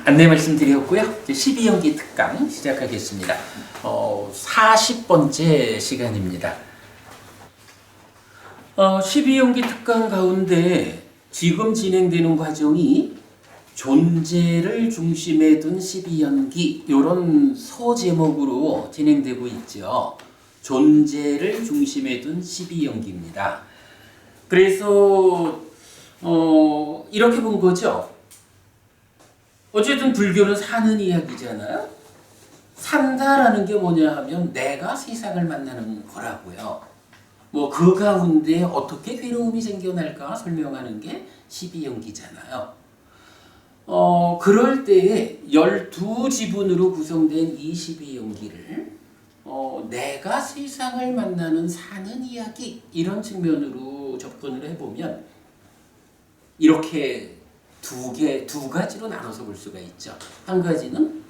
안내 말씀드렸고요. 이제 12연기 특강 시작하겠습니다. 40번째 시간입니다. 12연기 특강 가운데 지금 진행되는 과정이 존재를 중심에 둔 12연기 이런 소제목으로 진행되고 있죠. 존재를 중심에 둔 12연기입니다. 그래서 이렇게 본 거죠. 어쨌든 불교는 사는 이야기잖아요. 산다라는 게 뭐냐 하면 내가 세상을 만나는 거라고요. 뭐 그 가운데 어떻게 괴로움이 생겨날까 설명하는 게 12연기잖아요. 그럴 때에 12지분으로 구성된 이 12연기를 내가 세상을 만나는 사는 이야기 이런 측면으로 접근을 해보면 이렇게 두 가지로 나눠서 볼 수가 있죠. 한 가지는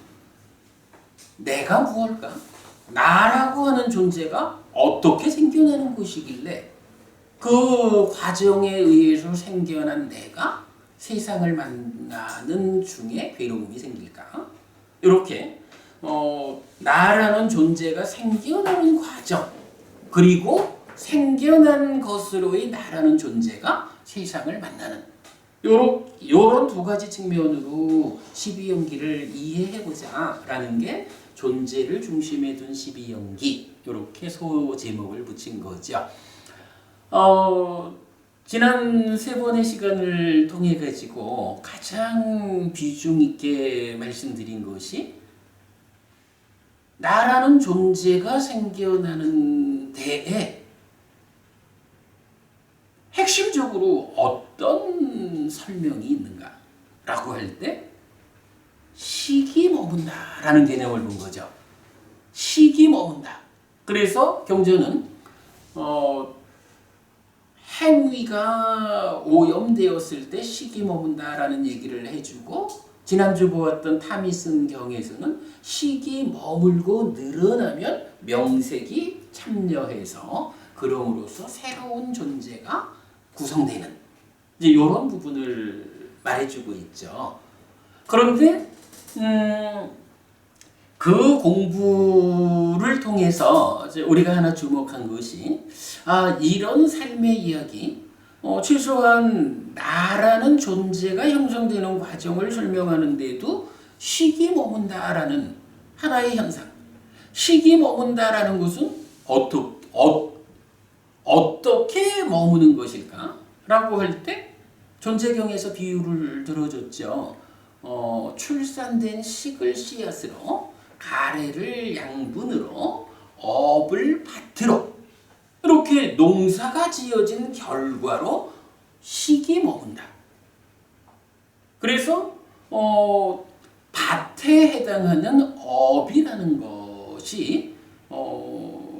내가 무엇일까? 나라고 하는 존재가 어떻게 생겨나는 것이길래 그 과정에 의해서 생겨난 내가 세상을 만나는 중에 괴로움이 생길까? 이렇게 나라는 존재가 생겨나는 과정 그리고 생겨난 것으로의 나라는 존재가 세상을 만나는 요런 두 가지 측면으로 12연기를 이해해보자 라는 게 존재를 중심에 둔 12연기 이렇게 소제목을 붙인 거죠. 지난 세 번의 시간을 통해 가지고 가장 비중 있게 말씀드린 것이 나라는 존재가 생겨나는 데에 핵심적으로 어떤 설명이 있는가라고 할 때 시기 머문다라는 개념을 본 거죠. 시기 머문다. 그래서 경전은 행위가 오염되었을 때 시기 머문다라는 얘기를 해주고 지난주 보았던 타미슨 경에서는 시기 머물고 늘어나면 명색이 참여해서 그럼으로써 새로운 존재가 구성되는 이제 이런 부분을 말해주고 있죠. 그런데 그 공부를 통해서 이제 우리가 하나 주목한 것이 이런 삶의 이야기 최소한 나라는 존재가 형성되는 과정을 설명하는데도 시기 머문다라는 하나의 현상. 시기 머문다라는 것은 어떻게 머무는 것일까? 라고 할 때 존재경에서 비유를 들어줬죠. 출산된 식을 씨앗으로 가래를 양분으로 업을 밭으로 이렇게 농사가 지어진 결과로 식이 머문다. 그래서 밭에 해당하는 업이라는 것이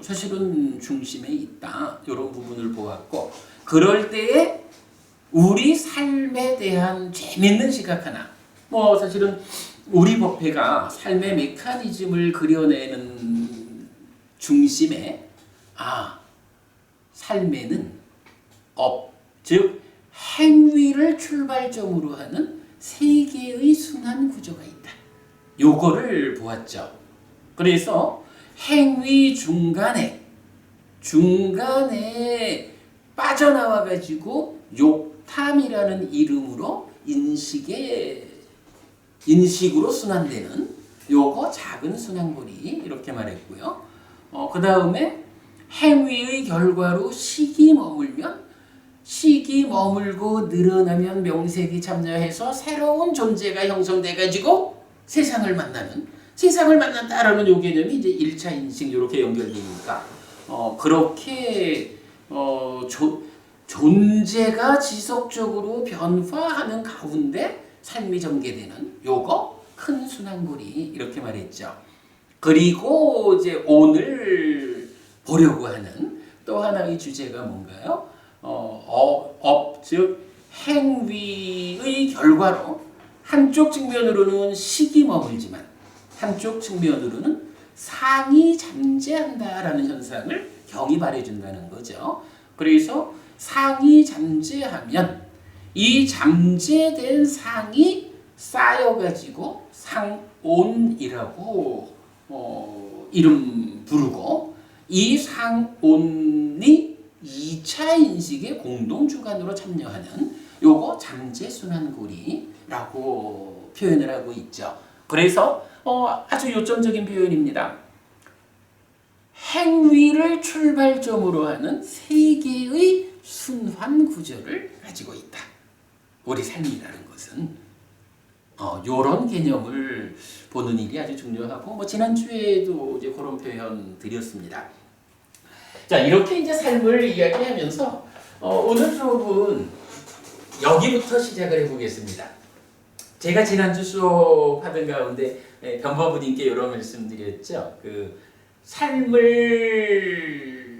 사실은 중심에 있다. 이런 부분을 보았고 그럴 때에 우리 삶에 대한 재밌는 시각 하나 사실은 우리 법회가 삶의 메커니즘을 그려내는 중심에 삶에는 즉 행위를 출발점으로 하는 세 개의 순환 구조가 있다. 요거를 보았죠. 그래서 행위 중간에 빠져나와 가지고 욕탐이라는 이름으로 인식으로 순환되는 요거 작은 순환고리 이렇게 말했고요. 그 다음에 행위의 결과로 식이 머물고 늘어나면 명색이 참여해서 새로운 존재가 형성돼 가지고 세상을 만난다라는 요 개념이 이제 1차 인식 이렇게 연결되니까 그렇게 존재가 지속적으로 변화하는 가운데 삶이 전개되는 요거 큰 순환고리 이렇게 말했죠. 그리고 이제 오늘 보려고 하는 또 하나의 주제가 뭔가요? 즉 행위의 결과로 한쪽 측면으로는 식이 머물지만 한쪽 측면으로는 상이 잠재한다라는 현상을 경이 말해준다는 거죠. 그래서 상이 잠재하면 이 잠재된 상이 쌓여가지고 상온이라고 이름 부르고, 이 상온이 2차 인식의 공동 주관으로 참여하는 요거 잠재순환고리라고 표현을 하고 있죠. 그래서 아주 요점적인 표현입니다. 행위를 출발점으로 하는 세 개의 순환 구조를 가지고 있다. 우리 삶이라는 것은 요런 개념을 보는 일이 아주 중요하고, 지난주에도 이제 그런 표현 드렸습니다. 자, 이렇게 이제 삶을 이야기하면서 오늘 수업은 여기부터 시작을 해보겠습니다. 제가 지난주 수업하던 가운데 변법부님께 이런 말씀 드렸죠. 그 삶을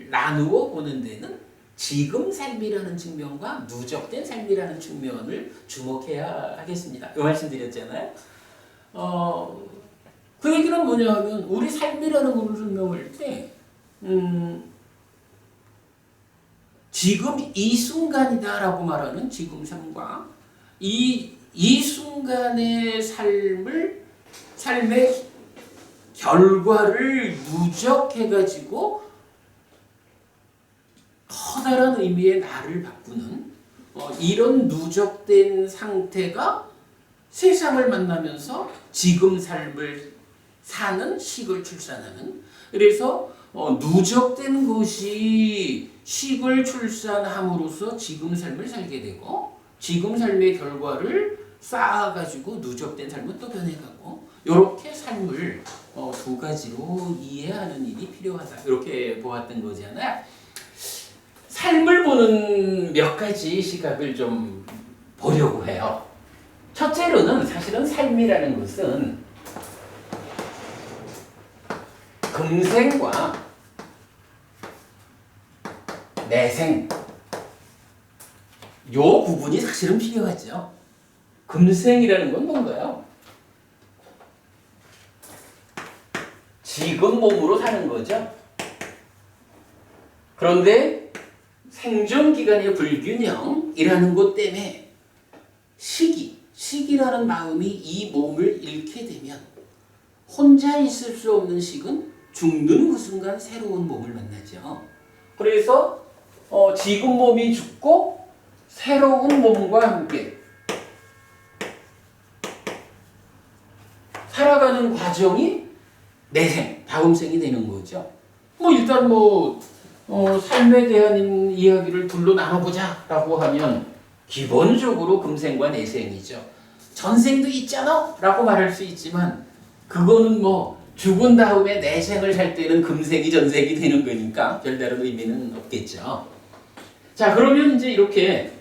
나누어 보는 데는 지금 삶이라는 측면과 누적된 삶이라는 측면을 주목해야 하겠습니다. 이 말씀 드렸잖아요. 그 얘기는 뭐냐 하면, 우리 삶이라는 것을 설명할 때 지금 이 순간이다라고 말하는 지금 삶과 이 순간의 삶의 결과를 누적해가지고 커다란 의미의 나를 바꾸는 이런 누적된 상태가 세상을 만나면서 지금 삶을 사는 식을 출산하는, 그래서 누적된 것이 식을 출산함으로써 지금 삶을 살게 되고, 지금 삶의 결과를 쌓아가지고 누적된 삶은 또 변해가고, 이렇게 삶을 두 가지로 이해하는 일이 필요하다. 이렇게 보았던 거잖아요. 삶을 보는 몇 가지 시각을 좀 보려고 해요. 첫째로는 사실은 삶이라는 것은 금생과 내생, 요 구분이 사실은 필요하죠. 금생이라는 건 뭔가요? 지금 몸으로 사는 거죠. 그런데 생존기간의 불균형이라는 것 때문에 시기라는 마음이 이 몸을 잃게 되면, 혼자 있을 수 없는 식은 죽는 그 순간 새로운 몸을 만나죠. 그래서 지금 몸이 죽고 새로운 몸과 함께 살아가는 과정이 내생, 다음 생이 되는 거죠. 일단 삶에 대한 이야기를 둘로 나눠보자 라고 하면 기본적으로 금생과 내생이죠. 전생도 있잖아 라고 말할 수 있지만, 그거는 죽은 다음에 내생을 살 때는 금생이 전생이 되는 거니까 별다른 의미는 없겠죠. 자, 그러면 이제 이렇게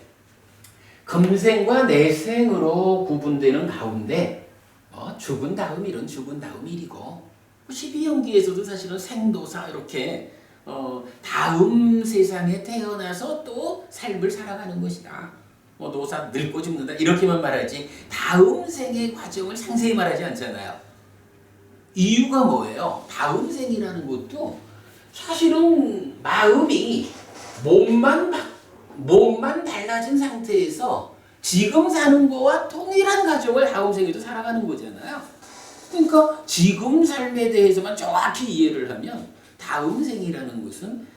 금생과 내생으로 구분되는 가운데 죽은 다음 일은 죽은 다음 일이고, 12연기에서도 사실은 생도사 이렇게 다음 세상에 태어나서 또 삶을 살아가는 것이다. 노사 늙고 죽는다 이렇게만 말하지 다음 생의 과정을 상세히 말하지 않잖아요. 이유가 뭐예요? 다음 생이라는 것도 사실은 마음이 몸만 달라진 상태에서 지금 사는 거와 동일한 과정을 다음 생에도 살아가는 거잖아요. 그러니까 지금 삶에 대해서만 정확히 이해를 하면, 다음 생이라는 것은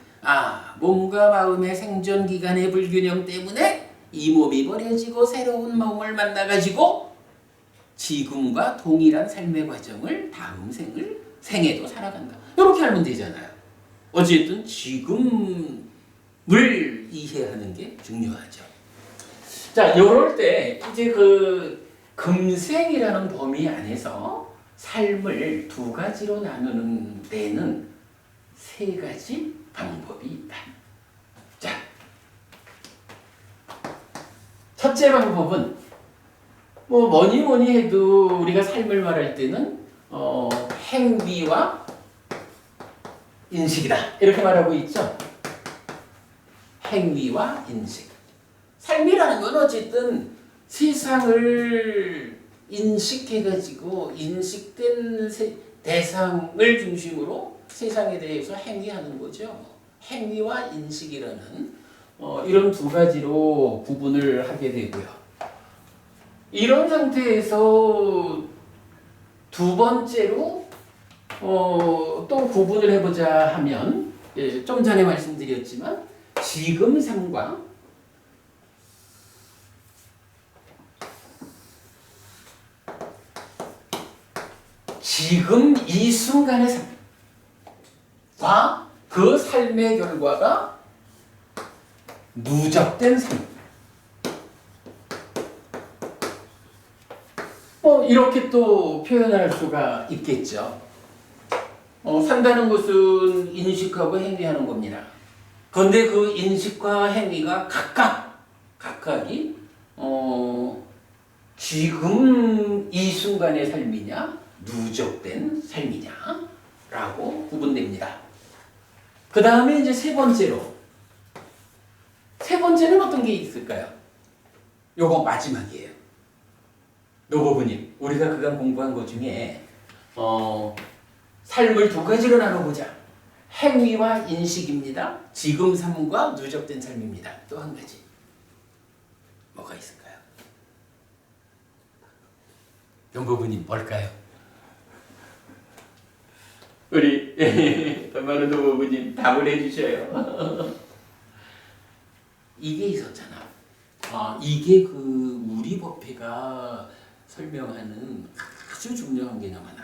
몸과 마음의 생존 기간의 불균형 때문에 이 몸이 버려지고 새로운 몸을 만나가지고 지금과 동일한 삶의 과정을 다음 생에도 살아간다. 이렇게 알면 되잖아요. 어쨌든 지금을 이해하는 게 중요하죠. 자, 이럴 때 이제 그 금생이라는 범위 안에서 삶을 두 가지로 나누는 데는 세 가지 방법이 있다. 자, 첫째 방법은 뭐니 해도 우리가 삶을 말할 때는 행위와 인식이다 이렇게 말하고 있죠. 행위와 인식. 삶이라는 건 어쨌든 세상을 인식해가지고 인식된 대상을 중심으로 세상에 대해서 행위하는 거죠. 행위와 인식이라는 이런 두 가지로 구분을 하게 되고요. 이런 상태에서 두 번째로 또 구분을 해보자 하면 좀 전에 말씀드렸지만 지금 삶과 지금 이 순간의 삶과 그 삶의 결과가 누적된 삶. 이렇게 또 표현할 수가 있겠죠. 산다는 것은 인식하고 행위하는 겁니다. 그런데 그 인식과 행위가 각각이 지금 이 순간의 삶이냐 누적된 삶이냐라고 구분됩니다. 그 다음에 이제 세 번째는 어떤 게 있을까요? 요거 마지막이에요. 노고부님, 우리가 그간 공부한 것 중에 삶을 두 가지로 나눠보자. 행위와 인식입니다. 지금 삶과 누적된 삶입니다. 또 한 가지 뭐가 있을까요? 연구부님 뭘까요? 우리 많은 노고부님 답을 해주셔요. 이게 있었잖아. 이게 그 우리 법회가 설명하는 아주 중요한 개념 하나.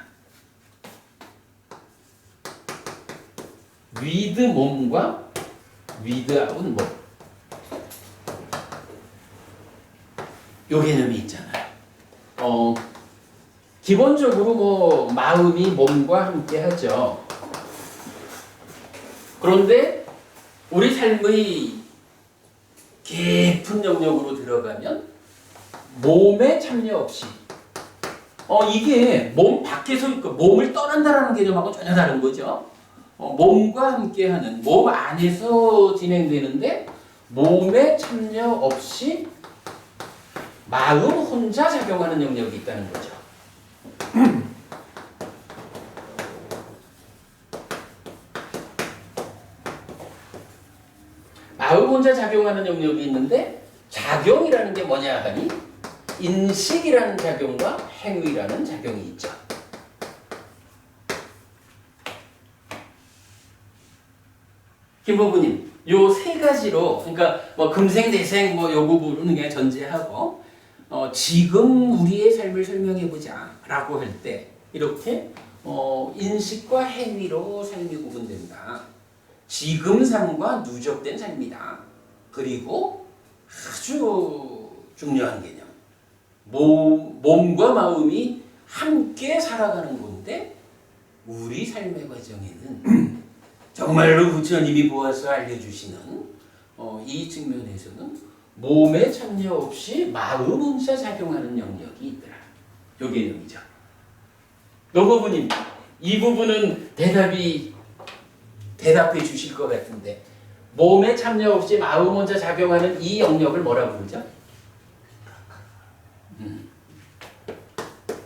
with 몸과 without 몸. 요 개념이 있잖아요. 기본적으로 뭐 마음이 몸과 함께 하죠. 그런데 우리 삶의 깊은 영역으로 들어가면 몸에 참여 없이 이게 몸 밖에서 몸을 떠난다라는 개념하고 전혀 다른 거죠. 몸과 함께하는 몸 안에서 진행되는데 몸에 참여 없이 마음 혼자 작용하는 영역이 있다는 거죠. 마음 혼자 작용하는 영역이 있는데 작용이라는 게 뭐냐 하니 인식이라는 작용과 행위라는 작용이 있죠. 김보부님, 요 세 가지로 그러니까 뭐 금생대생 요 부분은 그냥 전제하고 지금 우리의 삶을 설명해 보자라고 할 때 이렇게 인식과 행위로 삶이 구분된다. 지금 삶과 누적된 삶이다. 그리고 아주 중요한 개념. 몸과 마음이 함께 살아가는 건데 우리 삶의 과정에는 정말로 부처님이 보아서 알려주시는 이 측면에서는 몸에 참여 없이 마음 혼자 작용하는 영역이 있더라. 요 개념이죠. 노고부님, 이 부분은 대답해 주실 것 같은데 몸에 참여 없이 마음 혼자 작용하는 이 영역을 뭐라고 부르죠?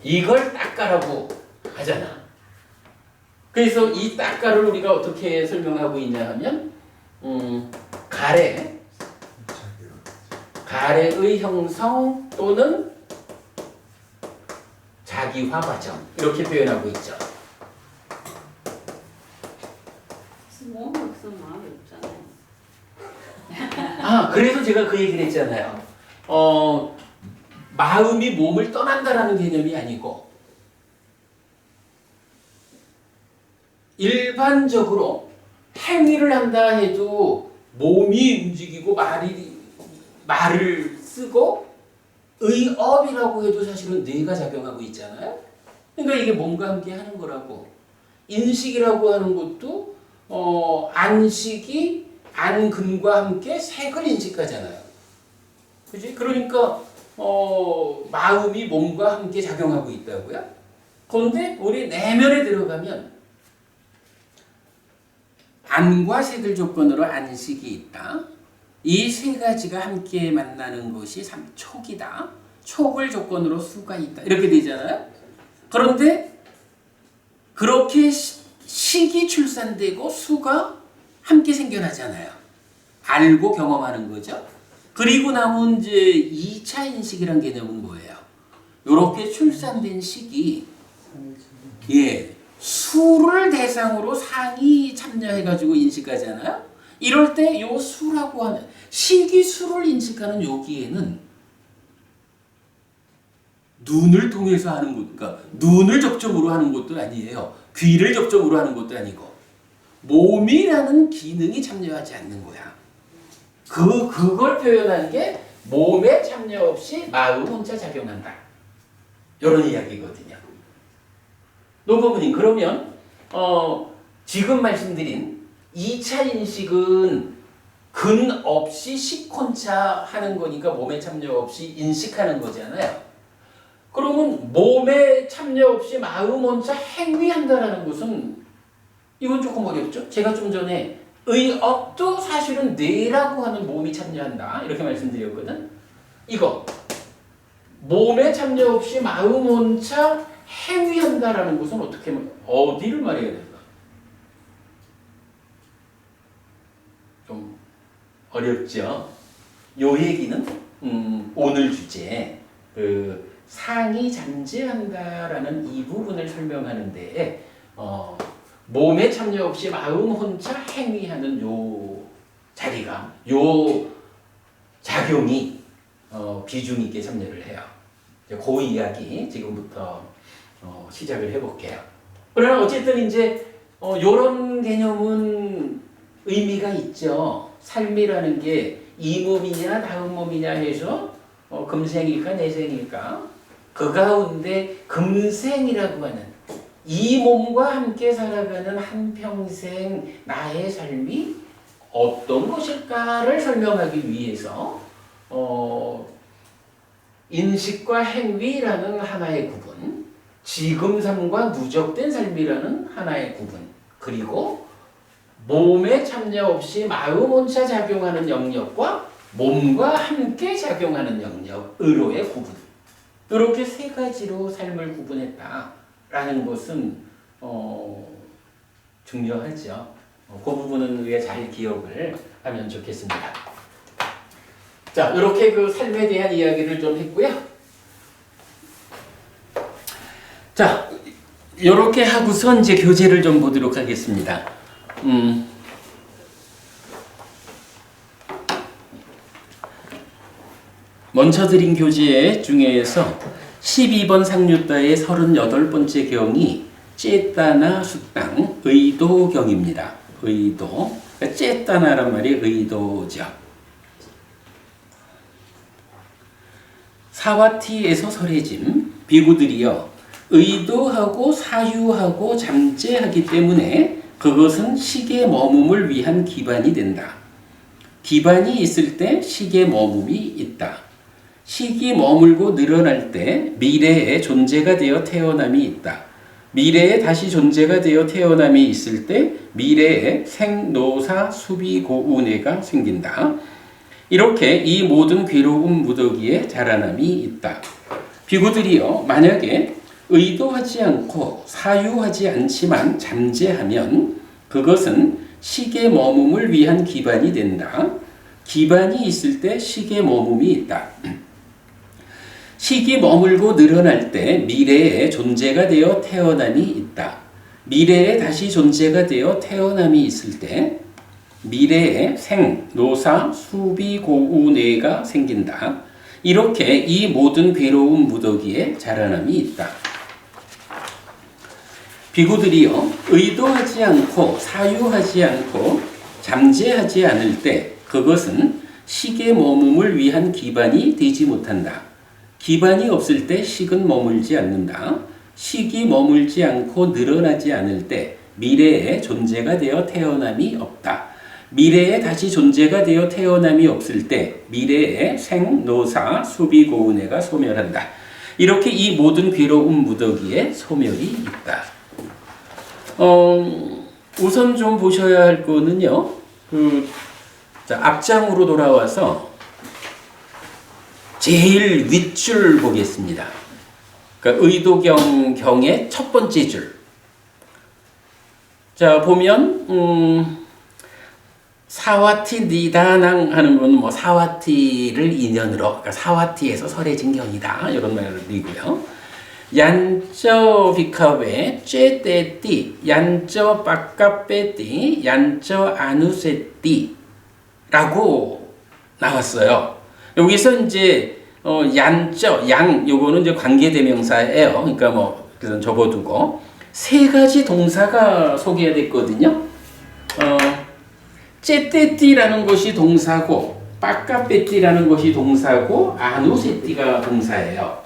이걸 딱가라고 하잖아. 그래서 이 딱가를 우리가 어떻게 설명하고 있냐 하면 가래의 형성 또는 자기화 과정 이렇게 표현하고 있죠. 몸이 없으면 마음이 없잖아요. 그래서 제가 그 얘기를 했잖아요. 마음이 몸을 떠난다라는 개념이 아니고 일반적으로 행위를 한다 해도 몸이 움직이고 말을 쓰고 의업이라고 해도 사실은 뇌가 작용하고 있잖아요. 그러니까 이게 몸과 함께 하는 거라고. 인식이라고 하는 것도 안식이 안근과 함께 색을 인식하잖아요. 그지? 그러니까 마음이 몸과 함께 작용하고 있다고요. 그런데 우리 내면에 들어가면 안과 색을 조건으로 안식이 있다. 이 세 가지가 함께 만나는 것이 촉이다. 촉을 조건으로 수가 있다. 이렇게 되잖아요. 그런데 그렇게 식이 출산되고 수가 함께 생겨나잖아요. 알고 경험하는 거죠. 그리고 남은 이제 2차 인식이란 개념은 뭐예요? 이렇게 출산된 식이 예, 수를 대상으로 상이 참여해가지고 인식하잖아요. 이럴 때 요 수라고 하는 식이 수를 인식하는 여기에는 눈을 통해서 하는 것, 그러니까 눈을 접점으로 하는 것도 아니에요. 귀를 접점으로 하는 것도 아니고 몸이라는 기능이 참여하지 않는 거야. 그걸 표현하는 게 몸에 참여 없이 마음 혼자 작용한다. 이런 이야기거든요. 노부부님, 그러면 지금 말씀드린 2차 인식은 근 없이 식혼차 하는 거니까 몸에 참여 없이 인식하는 거잖아요. 그러면 몸에 참여 없이 마음 혼자 행위한다라는 것은 이건 조금 어렵죠. 제가 좀 전에 의업도 사실은 뇌라고 하는 몸이 참여한다 이렇게 말씀드렸거든. 이거 몸에 참여 없이 마음 혼자 행위한다라는 것은 어디를 말해야 될까? 좀 어렵죠. 요 얘기는 오늘 주제 상이 잠재한다라는 이 부분을 설명하는데 몸에 참여 없이 마음 혼자 행위하는 요 자리가 요 작용이 비중 있게 참여를 해요. 그 이야기 지금부터 시작을 해볼게요. 그러나 어쨌든 이제 요런 개념은 의미가 있죠. 삶이라는 게 이 몸이냐 다음 몸이냐 해서 금생일까 내생일까 그 가운데 금생이라고 하는 이 몸과 함께 살아가는 한평생 나의 삶이 어떤 것일까를 설명하기 위해서 인식과 행위라는 하나의 구분, 지금 삶과 누적된 삶이라는 하나의 구분, 그리고 몸에 참여 없이 마음 혼자 작용하는 영역과 몸과 함께 작용하는 영역으로의 구분. 이렇게 세 가지로 삶을 구분했다라는 것은 중요하죠. 그 부분은 우리가 잘 기억을 하면 좋겠습니다. 자, 이렇게 그 삶에 대한 이야기를 좀 했고요. 자, 이렇게 하고서 이제 교재를 좀 보도록 하겠습니다. 먼저 드린 교재 중에서 12번 상류따의 38번째 경이 째따나 수땅 의도경입니다. 의도. 그러니까 째따나란 말이 의도죠. 사와티에서 설해짐 비구들이여 의도하고 사유하고 잠재하기 때문에 그것은 식의 머금을 위한 기반이 된다. 기반이 있을 때 식의 머금이 있다. 식이 머물고 늘어날 때 미래에 존재가 되어 태어남이 있다. 미래에 다시 존재가 되어 태어남이 있을 때 미래에 생노사 수비고운해가 생긴다. 이렇게 이 모든 괴로움 무더기에 자라남이 있다. 비구들이여 만약에 의도하지 않고 사유하지 않지만 잠재하면 그것은 식의 머금을 위한 기반이 된다. 기반이 있을 때 식의 머금이 있다. 식이 머물고 늘어날 때 미래에 존재가 되어 태어남이 있다. 미래에 다시 존재가 되어 태어남이 있을 때 미래에 생, 노사, 수비, 고우, 뇌가 생긴다. 이렇게 이 모든 괴로움 무더기에 자라남이 있다. 비구들이여 의도하지 않고 사유하지 않고 잠재하지 않을 때 그것은 식의 머금을 위한 기반이 되지 못한다. 기반이 없을 때 식은 머물지 않는다. 식이 머물지 않고 늘어나지 않을 때 미래에 존재가 되어 태어남이 없다. 미래에 다시 존재가 되어 태어남이 없을 때 미래에 생, 노사, 수비, 고운해가 소멸한다. 이렇게 이 모든 괴로움 무더기에 소멸이 있다. 우선 좀 보셔야 할 거는요. 앞장으로 돌아와서 제일 윗줄 보겠습니다. 그러니까 의도경의 첫 번째 줄. 자, 보면 사와티 니다낭 하는 건 뭐 사와티를 인연으로, 그러니까 사와티에서 설해진 경이다 이런 말이고요. 얀쩌 비카웨 쬐떼띠 얀쩌 빠까빼띠 얀쩌 아누세띠 라고 나왔어요. 여기서 이제 얀쩌 양 요거는 이제 관계대명사예요. 그러니까 뭐 그래서 접어두고 세 가지 동사가 소개됐거든요. 째떼띠라는 것이 동사고 빠까빼띠라는 것이 동사고 아누세띠가 동사예요.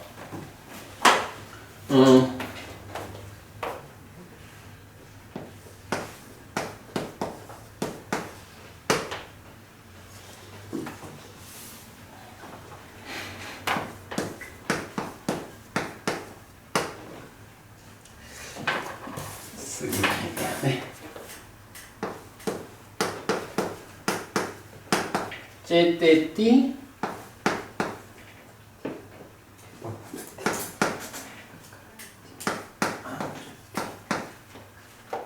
째떼띠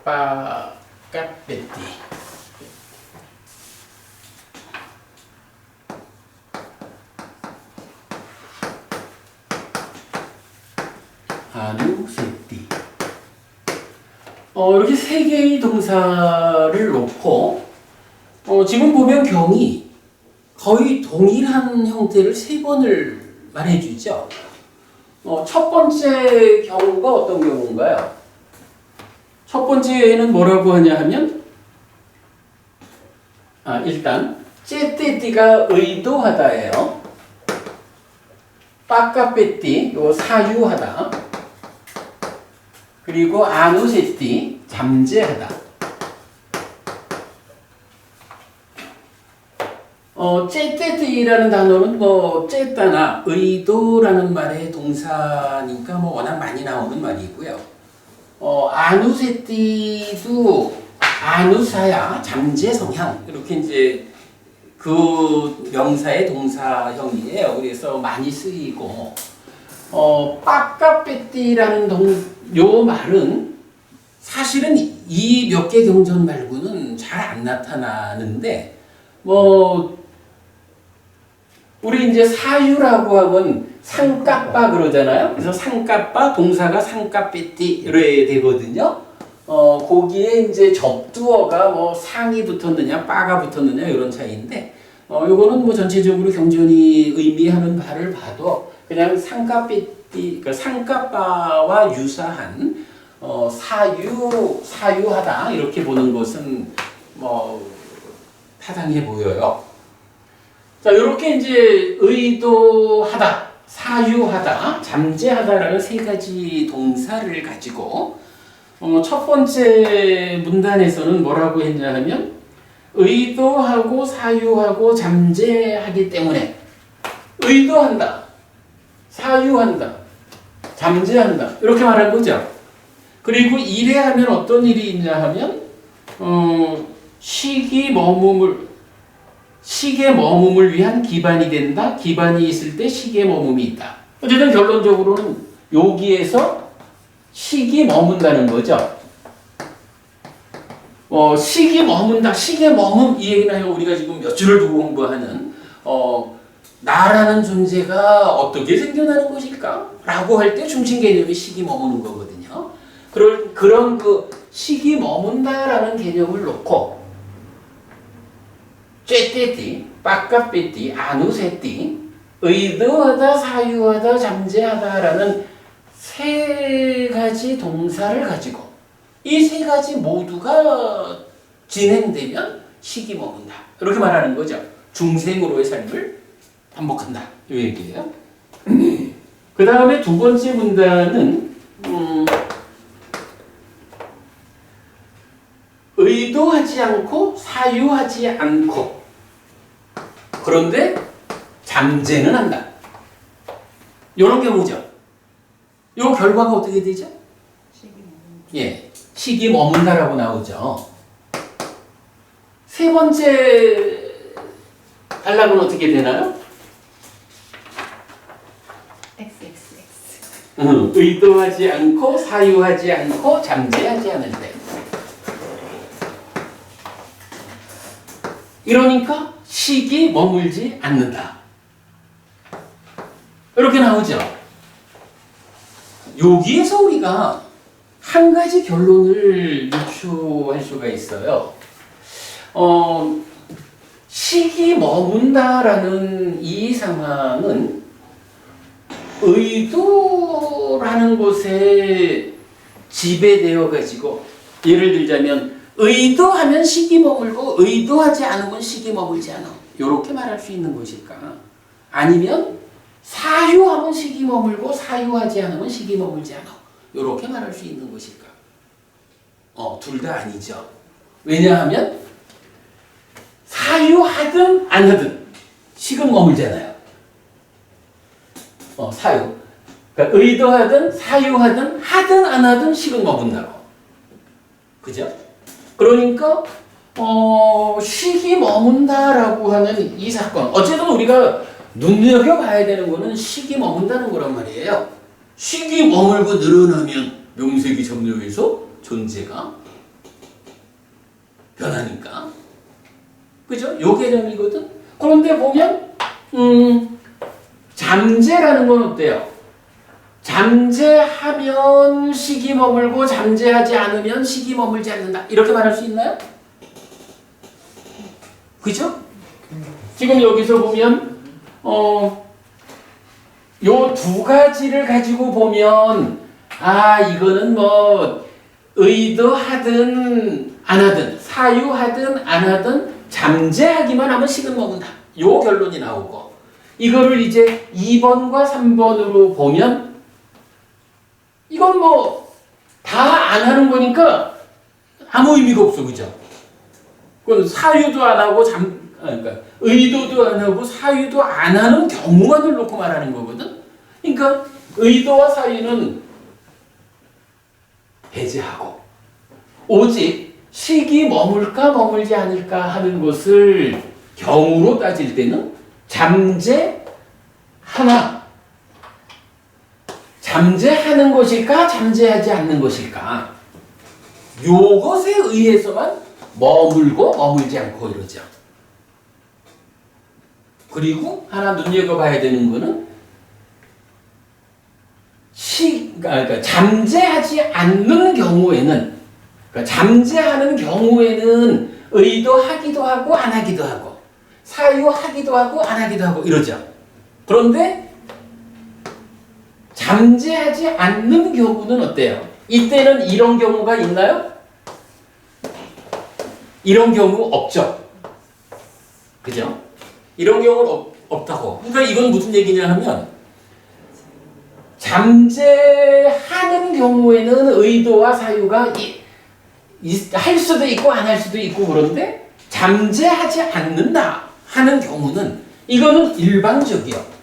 빠까빼띠 아누세띠 이렇게 세 개의 동사를 놓고 지금 보면 경이 거의 동일한 형태를 세 번을 말해주죠. 첫 번째 경우가 어떤 경우인가요? 첫 번째는 뭐라고 하냐 하면 일단 째떼띠가 의도하다예요. 빠까빼띠 요 사유하다. 그리고 아누세띠 잠재하다. 째떼띠라는 단어는 뭐 째따나 의도라는 말의 동사니까 뭐 워낙 많이 나오는 말이고요. 아누세띠도 아누사야 잠재 성향 이렇게 이제 그 명사의 동사형이에요. 그래서 많이 쓰이고 빠까빼띠라는 요 말은 사실은 이 몇 개 경전 말고는 잘 안 나타나는데 우리 이제 사유라고 하면 상까빠 그러잖아요. 그래서 상까빠 동사가 상까빼띠 이래 되거든요. 거기에 이제 접두어가 뭐 상이 붙었느냐 빠가 붙었느냐 이런 차이인데 요거는 뭐 전체적으로 경전이 의미하는 바를 봐도 그냥 상까빼띠 그러니까 상까빠와 유사한 사유하다 이렇게 보는 것은 뭐 타당해 보여요. 자, 이렇게 이제 의도하다, 사유하다, 잠재하다라는 세 가지 동사를 가지고 첫 번째 문단에서는 뭐라고 했냐 하면 의도하고 사유하고 잠재하기 때문에 의도한다, 사유한다, 잠재한다 이렇게 말한 거죠. 그리고 이래 하면 어떤 일이 있냐 하면 식의 머금을 위한 기반이 된다. 기반이 있을 때 식의 머금이 있다. 어쨌든 결론적으로는 여기에서 식이 머문다는 거죠. 식이 머문다. 식의 머문 이 얘기는 우리가 지금 몇 줄을 두고 공부하는 나라는 존재가 어떻게 생겨나는 것일까? 라고 할 때 중심 개념이 식이 머무는 거거든요. 그런 그 식이 머문다라는 개념을 놓고 쬐떼띠, 빠까빼띠, 아누세띠, 의도하다, 사유하다, 잠재하다라는 세 가지 동사를 가지고 이 세 가지 모두가 진행되면 식이 머문다. 이렇게 말하는 거죠. 중생으로의 삶을 반복한다. 이 얘기예요. 그 다음에 두 번째 문단은 의도하지 않고 사유하지 않고 그런데 잠재는 한다. 이런 경우죠. 이 결과가 어떻게 되죠? 식이 머문다라고 나오죠. 세 번째 단락은 어떻게 되나요? 의도하지 않고 사유하지 않고 잠재하지 않을 때. 이러니까 식이 머물지 않는다. 이렇게 나오죠. 여기에서 우리가 한 가지 결론을 유추할 수가 있어요. 식이 머문다라는 이 상황은 의도라는 것에 지배되어 가지고, 예를 들자면 의도하면 식이 머물고 의도하지 않으면 식이 머물지 않아, 이렇게 말할 수 있는 것일까? 아니면 사유하면 식이 머물고 사유하지 않으면 식이 머물지 않아, 이렇게 말할 수 있는 것일까? 둘 다 아니죠. 왜냐하면 사유하든 안 하든 식은 머물잖아요. 사유. 그러니까 의도하든 사유하든 하든 안 하든 식은 머문다고. 그죠? 그러니까 식이 머문다라고 하는 이 사건, 어쨌든 우리가 눈여겨봐야 되는 거는 식이 머문다는 거란 말이에요. 식이 머물고 늘어나면 명색이 점령해서 존재가 변하니까. 그죠? 요 개념이거든. 그런데 보면 잠재라는 건 어때요? 잠재하면 식이 머물고 잠재하지 않으면 식이 머물지 않는다, 이렇게 말할 수 있나요? 그죠? 지금 여기서 보면 요 두 가지를 가지고 보면 이거는 뭐 의도하든 안 하든 사유하든 안 하든 잠재하기만 하면 식은 머문다, 요 결론이 나오고, 이거를 이제 2번과 3번으로 보면 이건 뭐 다 안 하는 거니까 아무 의미가 없어. 그죠? 그건 사유도 안 하고 그러니까 의도도 안 하고 사유도 안 하는 경우만을 놓고 말하는 거거든. 그러니까 의도와 사유는 배제하고 오직 식이 머물까 머물지 않을까 하는 것을 경우로 따질 때는 잠재하는 것일까 잠재하지 않는 것일까, 요것에 의해서만 머물고 머물지 않고 이러죠. 그리고 하나 눈여겨봐야 되는 거는 그러니까 잠재하지 않는 경우에는, 그러니까 잠재하는 경우에는 의도하기도 하고 안 하기도 하고 사유하기도 하고 안 하기도 하고 이러죠. 그런데 잠재하지 않는 경우는 어때요? 이때는 이런 경우가 있나요? 이런 경우 없죠. 그죠? 이런 경우는 없다고. 그러니까 이건 무슨 얘기냐 하면, 잠재하는 경우에는 의도와 사유가 할 수도 있고 안 할 수도 있고, 그런데 잠재하지 않는다 하는 경우는 이거는 일방적이요.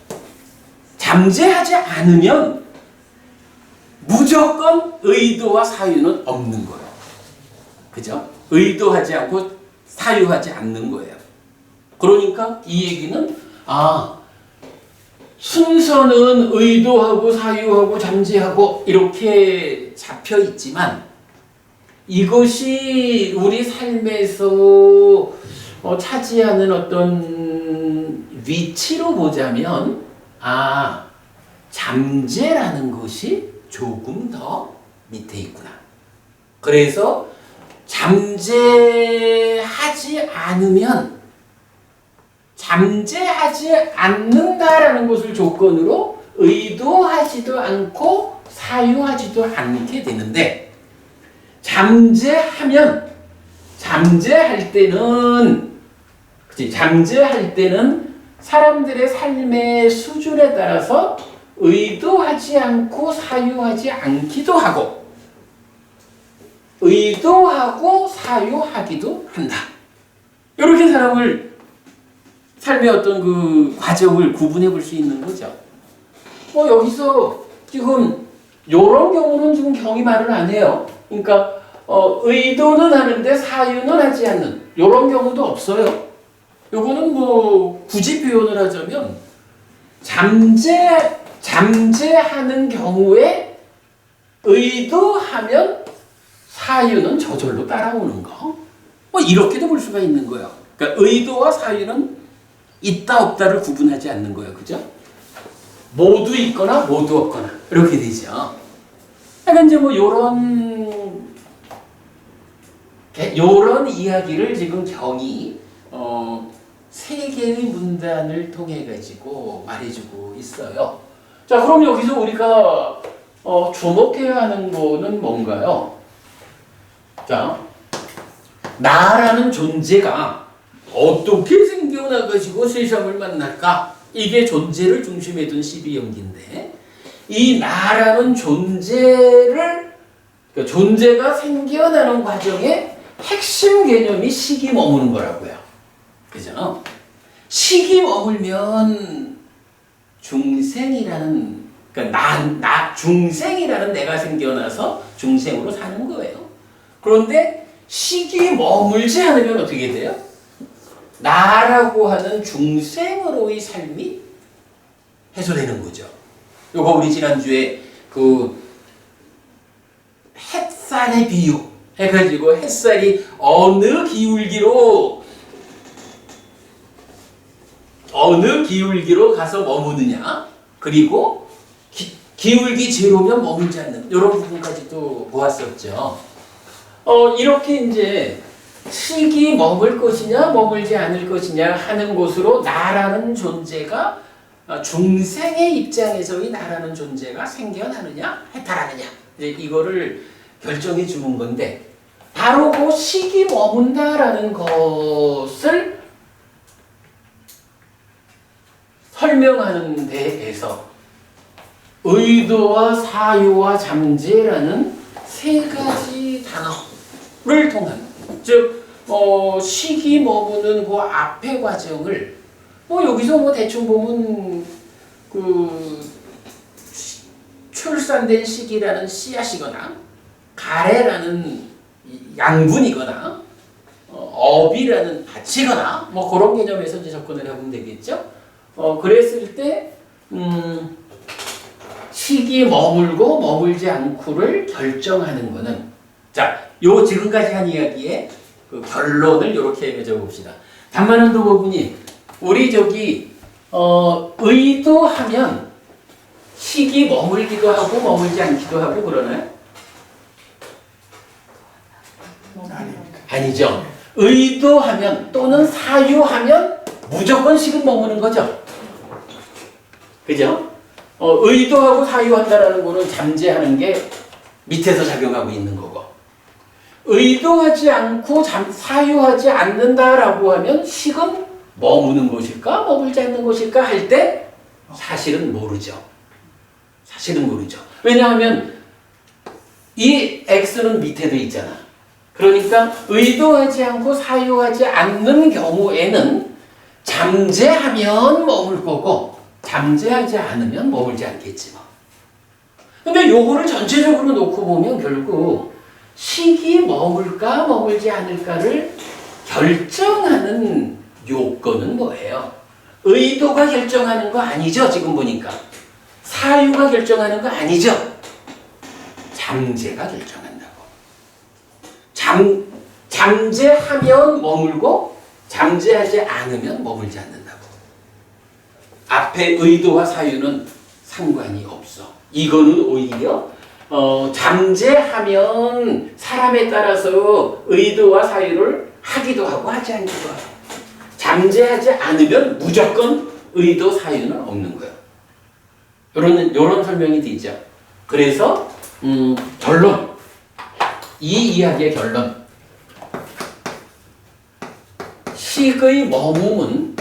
잠재하지 않으면 무조건 의도와 사유는 없는 거예요. 그죠? 의도하지 않고 사유하지 않는 거예요. 그러니까 이 얘기는 순서는 의도하고 사유하고 잠재하고 이렇게 잡혀 있지만, 이것이 우리 삶에서 차지하는 어떤 위치로 보자면 잠재라는 것이 조금 더 밑에 있구나. 그래서 잠재하지 않는다라는 것을 조건으로 의도하지도 않고 사유하지도 않게 되는데, 잠재할 때는 사람들의 삶의 수준에 따라서 의도하지 않고 사유하지 않기도 하고 의도하고 사유하기도 한다. 이렇게 삶의 어떤 그 과정을 구분해 볼 수 있는 거죠. 여기서 지금 이런 경우는 지금 경이 말을 안 해요. 그러니까 의도는 하는데 사유는 하지 않는 이런 경우도 없어요. 요거는 뭐 굳이 표현을 하자면 잠재하는 경우에 의도하면 사유는 저절로 따라오는 거. 이렇게도 볼 수가 있는 거예요. 그러니까 의도와 사유는 있다 없다를 구분하지 않는 거예요. 그죠? 모두 있거나 모두 없거나 이렇게 되죠. 그러니까 이제 뭐 요런 이야기를 지금 경이 세 개의 문단을 통해 가지고 말해주고 있어요. 자, 그럼 여기서 우리가 주목해야 하는 거는 뭔가요? 자, 나라는 존재가 어떻게 생겨나가지고 세상을 만날까? 이게 존재를 중심에 둔 12연기인데 이 나라는 존재가 생겨나는 과정에 핵심 개념이 시기 머무는 거라고요. 그죠? 시기 머물면 중생이라는 그러니까 중생이라는 내가 생겨나서 중생으로 사는 거예요. 그런데 시기 머물지 않으면 어떻게 돼요? 나라고 하는 중생으로의 삶이 해소되는 거죠. 요거 우리 지난주에 그 햇살의 비유 해가지고 햇살이 어느 기울기로 가서 머무느냐, 그리고 기울기 제로면 머물지 않는 이런 부분까지도 보았었죠. 이렇게 이제 시기 머물 것이냐 머물지 않을 것이냐 하는 곳으로 나라는 존재가 중생의 입장에서의 나라는 존재가 생겨나느냐 해탈하느냐 이거를 결정해 주는 건데 바로 그 시기 머문다라는 것을 설명하는 데에서 의도와 사유와 잠재라는 세 가지 단어를 통한 즉 시기 머무는 그 앞의 과정을 여기서 대충 보면 그 출산된 시기라는 씨앗이거나 가래라는 양분이거나 업이라는 밭이거나 그런 개념에서 이제 접근을 해보면 되겠죠. 그랬을 때 시기 머물고 머물지 않고를 결정하는 거는 요 지금까지 한 이야기의 그 결론을 이렇게 맺어봅시다. 단만운동 부분이 우리 의도하면 시기 머물기도 하고 머물지 않기도 하고 그러나요? 아니죠. 의도하면 또는 사유하면 무조건 식은 머무는 거죠. 그죠? 의도하고 사유한다라는 거는 잠재하는 게 밑에서 작용하고 있는 거고, 의도하지 않고 사유하지 않는다라고 하면 식은 머무는 것일까 머물지 않는 것일까 할 때 사실은 모르죠. 사실은 모르죠. 왜냐하면 이 X는 밑에도 있잖아. 그러니까 의도하지 않고 사유하지 않는 경우에는 잠재하면 머물 거고 잠재하지 않으면 머물지 않겠지 뭐. 근데 요거를 전체적으로 놓고 보면 결국 시기 머물까 머물지 않을까를 결정하는 요건은 뭐예요? 의도가 결정하는 거 아니죠. 지금 보니까 사유가 결정하는 거 아니죠. 잠재가 결정한다고. 잠재하면 머물고 잠재하지 않으면 머물지 않는다고. 앞에 의도와 사유는 상관이 없어. 이거는 오히려 잠재하면 사람에 따라서 의도와 사유를 하기도 하고 하지 않기도 하고, 잠재하지 않으면 무조건 의도 사유는 없는 거예요. 요런 설명이 되죠. 그래서 결론, 이 이야기의 결론, 식의 머뭄은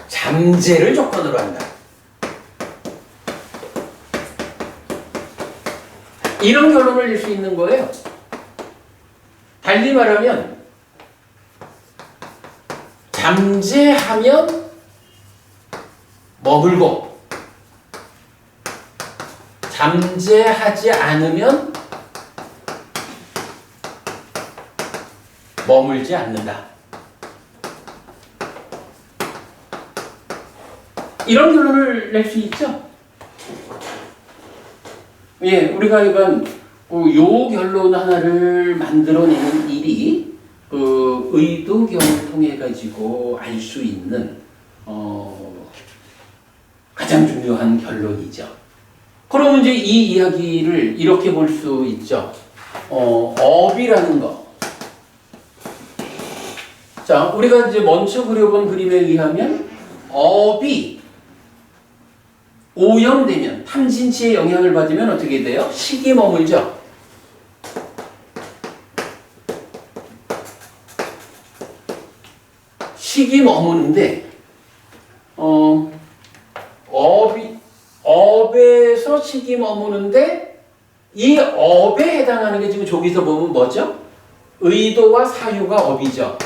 잠재를 조건으로 한다. 이런 결론을 낼 수 있는 거예요. 달리 말하면 잠재하면 머물고 잠재하지 않으면 머물지 않는다. 이런 결론을 낼 수 있죠. 예, 우리가 이건 요 결론 하나를 만들어내는 일이 의도경을 통해 가지고 알 수 있는 가장 중요한 결론이죠. 그러면 이제 이 이야기를 이렇게 볼 수 있죠. 업이라는 거. 자, 우리가 이제 먼저 그려본 그림에 의하면 업이 오염되면, 탐진치의 영향을 받으면 어떻게 돼요? 식이 머물죠. 식이 머무는데, 업에서 식이 머무는데, 이 업에 해당하는 게 지금 저기서 보면 뭐죠? 의도와 사유가 업이죠.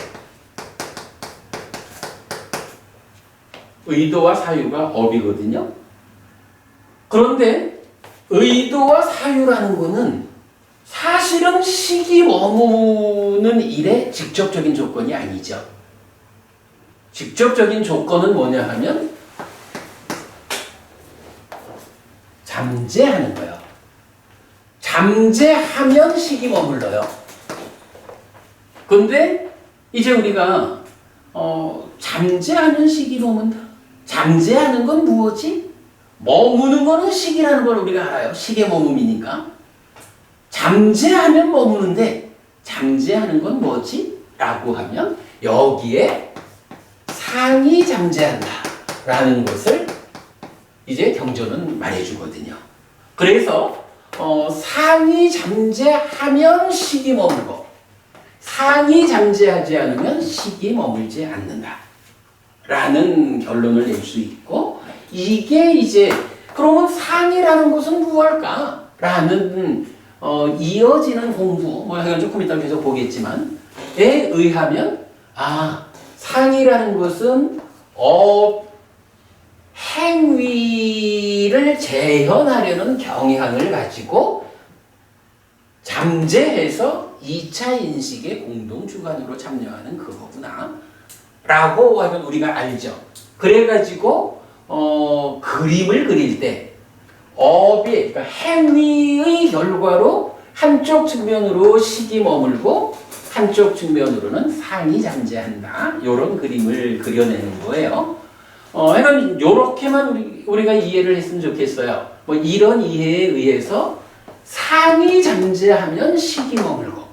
의도와 사유가 업이거든요. 그런데 의도와 사유라는 거는 사실은 식이 머무는 일의 직접적인 조건이 아니죠. 직접적인 조건은 뭐냐 하면 잠재하는 거예요. 잠재하면 식이 머물러요. 근데 이제 우리가 잠재하는 식이 머문다. 잠재하는 건 무엇이? 머무는 거는 식이라는 걸 우리가 알아요. 식의 머금이니까. 잠재하면 머무는데 잠재하는 건 뭐지? 라고 하면 여기에 상이 잠재한다 라는 것을 이제 경전은 말해주거든요. 그래서 상이 잠재하면 식이 머물고 상이 잠재하지 않으면 식이 머물지 않는다 라는 결론을 낼 수 있고, 이게 이제 그러면 상이라는 것은 무엇일까? 라는 이어지는 공부, 뭐 이건 조금 이따 계속 보겠지만, 에 의하면 상이라는 것은 행위를 재현하려는 경향을 가지고 잠재해서 2차 인식의 공동 주관으로 참여하는 그거구나 라고 하면 우리가 알죠. 그래가지고 그림을 그릴 때 업이, 그러니까 행위의 결과로 한쪽 측면으로 식이 머물고 한쪽 측면으로는 상이 잠재한다. 이런 그림을 그려내는 거예요. 이건 요렇게만 우리가 이해를 했으면 좋겠어요. 뭐 이런 이해에 의해서 상이 잠재하면 식이 머물고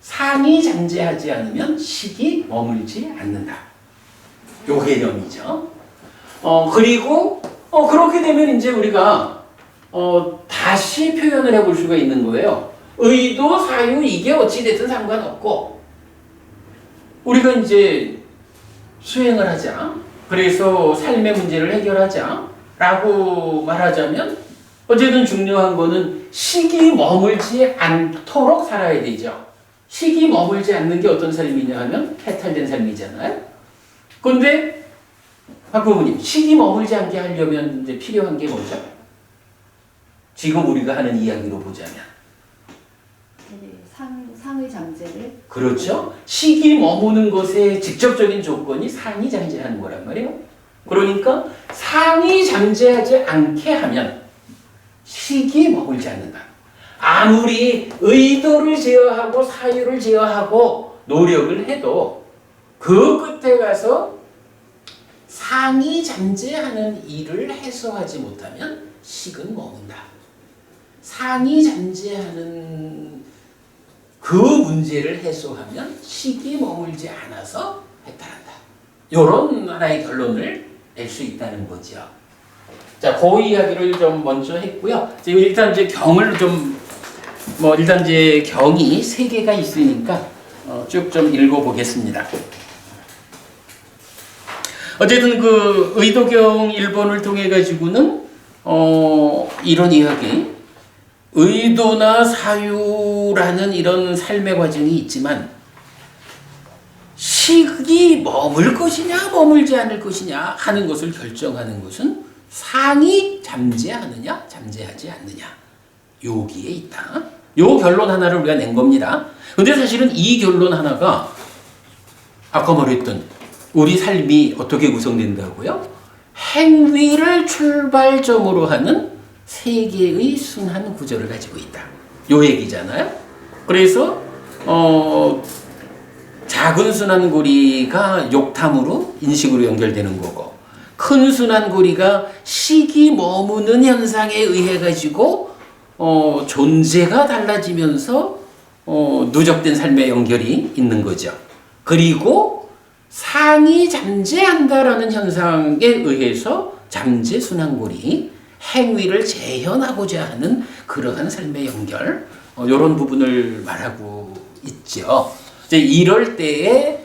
상이 잠재하지 않으면 식이 머물지 않는다. 요 개념이죠. 그리고 그렇게 되면 이제 우리가 다시 표현을 해볼 수가 있는 거예요. 의도, 사유 이게 어찌 됐든 상관없고 우리가 이제 수행을 하자. 그래서 삶의 문제를 해결하자 라고 말하자면 어쨌든 중요한 거는 식이 머물지 않도록 살아야 되죠. 식이 머물지 않는 게 어떤 삶이냐 하면 해탈된 삶이잖아요. 근데 박 부모님, 식이 머물지 않게 하려면 이제 필요한 게 뭐죠? 지금 우리가 하는 이야기로 보자면 상의 잠재를. 그렇죠. 식이 머무는 것의 직접적인 조건이 상이 잠재하는 거란 말이에요. 그러니까 상이 잠재하지 않게 하면 식이 머물지 않는다. 아무리 의도를 제어하고 사유를 제어하고 노력을 해도 그 끝에 가서 상이 잠재하는 일을 해소하지 못하면 식은 머문다. 상이 잠재하는 그 문제를 해소하면 식이 머물지 않아서 해탈한다. 이런 하나의 결론을 낼 수 있다는 거죠. 자, 그 이야기를 좀 먼저 했고요. 지금 일단 이제 경을 일단 이제 경이 3개가 있으니까 쭉 좀 읽어보겠습니다. 어쨌든 그 의도경 1번을 통해 가지고는 이런 이야기, 의도나 사유라는 이런 삶의 과정이 있지만 식이 머물 것이냐 머물지 않을 것이냐 하는 것을 결정하는 것은 상이 잠재하느냐 잠재하지 않느냐 여기에 있다. 요 결론 하나를 우리가 낸 겁니다. 근데 사실은 이 결론 하나가 아까 말했던 우리 삶이 어떻게 구성된다고요? 행위를 출발점으로 하는 세 개의 순환 구조를 가지고 있다. 요 얘기잖아요. 그래서 작은 순환고리가 욕탐으로 인식으로 연결되는 거고 큰 순환고리가 식이 머무는 현상에 의해 가지고 존재가 달라지면서 누적된 삶의 연결이 있는 거죠. 그리고 상이 잠재한다라는 현상에 의해서 잠재 순환고리 행위를 재현하고자 하는 그러한 삶의 연결 이런 부분을 말하고 있죠. 이제 이럴 때에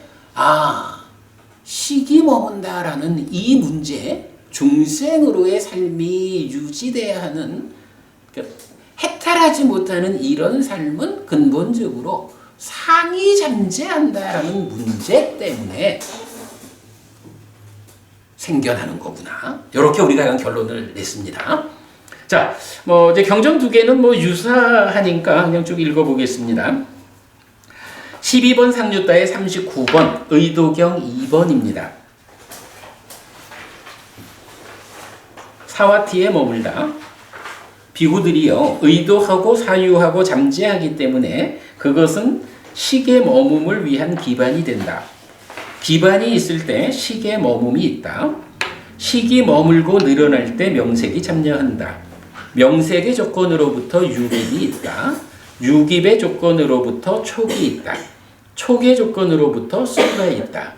식이 머문다라는 이 문제 중생으로의 삶이 유지돼야 하는 해탈하지 못하는 이런 삶은 근본적으로 상이 잠재한다라는 문제 때문에 생겨나는 거구나. 이렇게 우리가 결론을 냈습니다. 자, 이제 경전 두 개는 유사하니까 그냥 쭉 읽어보겠습니다. 12번 상류따의 39번 의도경 2번입니다. 사와티에 머물다. 비구들이요 의도하고 사유하고 잠재하기 때문에 그것은 식의 머금을 위한 기반이 된다. 기반이 있을 때 식의 머금이 있다. 식이 머물고 늘어날 때 명색이 참여한다. 명색의 조건으로부터 유깁이 있다. 유깁의 조건으로부터 촉이 있다. 촉의 조건으로부터 수가 있다.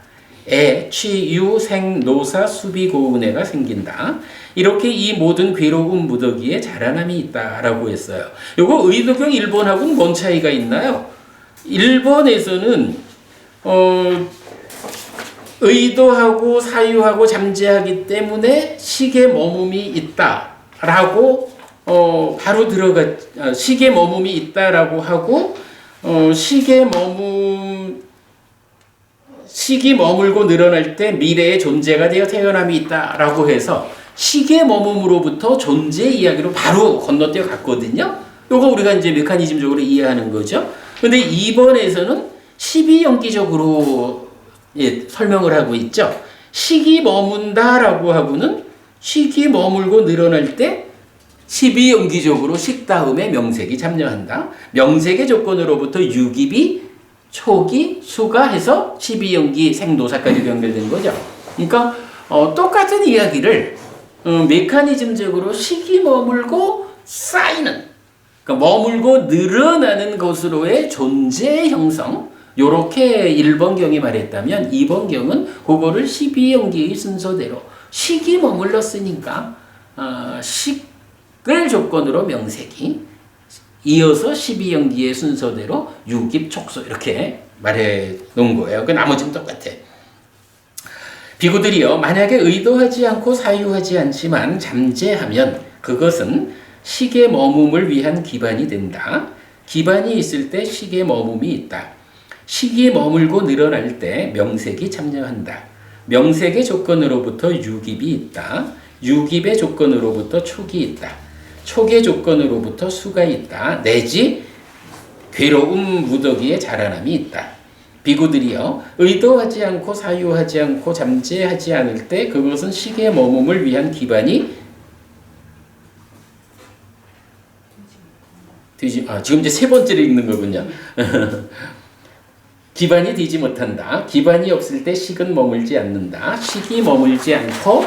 애, 취, 유, 생, 노사, 수비, 고운애가 생긴다. 이렇게 이 모든 괴로운 무더기에 자라남이 있다라고 했어요. 요거 의도경 1번하고는 뭔 차이가 있나요? 1번에서는 의도하고 사유하고 잠재하기 때문에 식의 머금이 있다라고 바로 식의 머금이 있다라고 하고 식이 머물고 늘어날 때 미래의 존재가 되어 태어남이 있다라고 해서 식의 머금으로부터 존재 이야기로 바로 건너뛰어 갔거든요. 요거 우리가 이제 메커니즘적으로 이해하는 거죠. 근데 2번에서는 12연기적으로 설명을 하고 있죠. 식이 머문다라고 하고는 식이 머물고 늘어날 때 12연기적으로 식 다음에 명색이 참여한다. 명색의 조건으로부터 유깁이 촉이 수가 해서 12연기 생도사까지 연결된 거죠. 그러니까 똑같은 이야기를 메커니즘적으로 식이 머물고 쌓이는 그러니까 머물고 늘어나는 것으로의 존재 형성 요렇게 1번경이 말했다면 2번경은 그거를 12연기의 순서대로 식이 머물렀으니까 식을 조건으로 명색이 이어서 12연기의 순서대로 유깁, 촉소 이렇게 말해 놓은 거예요. 그 나머지는 똑같아. 비구들이요 만약에 의도하지 않고 사유하지 않지만 잠재하면 그것은 식의 머금을 위한 기반이 된다. 기반이 있을 때 식의 머금이 있다. 식이 머물고 늘어날 때 명색이 참여한다. 명색의 조건으로부터 유깁이 있다. 유깁의 조건으로부터 촉이 있다. 촉의 조건으로부터 수가 있다. 내지 괴로움 무더기에 자라남이 있다. 비구들이요 의도하지 않고 사유하지 않고 잠재하지 않을 때 그것은 식의 머금을 위한 기반이 지금 이제 세 번째를 읽는 거군요. 기반이 되지 못한다. 기반이 없을 때 식은 머물지 않는다. 식이 머물지 않고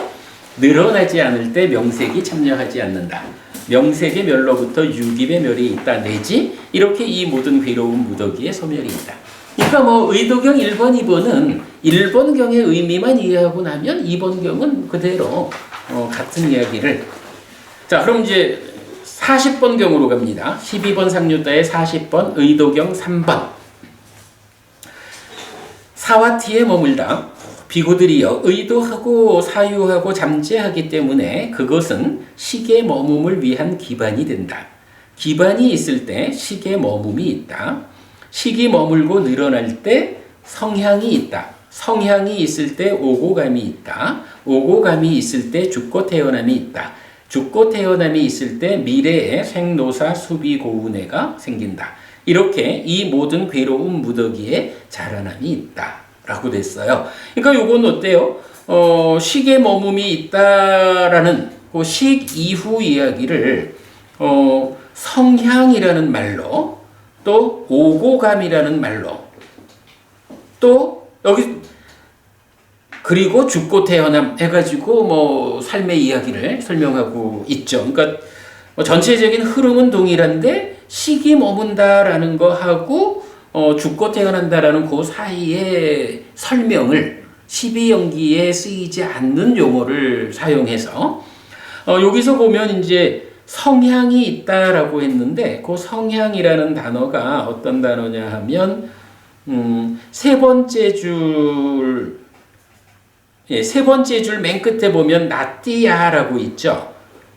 늘어나지 않을 때 명색이 참여하지 않는다. 명색의 멸로부터 유깁의 멸이 있다. 내지 이렇게 이 모든 괴로운 무더기에 소멸이 있다. 그러니까 의도경 1번, 2번은 1번경의 의미만 이해하고 나면 2번경은 그대로 같은 이야기를 자 그럼 이제 40번경으로 갑니다. 12번 상류따의 40번 의도경 3번 사와티에 머물다. 비구들이요 의도하고 사유하고 잠재하기 때문에 그것은 식의 머금을 위한 기반이 된다. 기반이 있을 때 식의 머금이 있다. 식이 머물고 늘어날 때 성향이 있다. 성향이 있을 때 오고감이 있다. 오고감이 있을 때 죽고 태어남이 있다. 죽고 태어남이 있을 때 미래에 생노사 수비 고운애가 생긴다. 이렇게 이 모든 괴로운 무더기에 자라남이 있다. 라고 됐어요. 그러니까 요건 어때요? 식의 머금이 있다라는 그 식 이후 이야기를 성향이라는 말로 또 오고감이라는 말로 또 여기 그리고 죽고 태어남 해가지고 뭐 삶의 이야기를 설명하고 있죠. 그러니까 뭐 전체적인 흐름은 동일한데 시기 머문다라는 거 하고 죽고 태어난다라는 그 사이의 설명을 12연기에 쓰이지 않는 용어를 사용해서 여기서 보면 이제 성향이 있다라고 했는데 그 성향이라는 단어가 어떤 단어냐 하면 세 번째 줄 맨 끝에 보면 나띠야라고 있죠.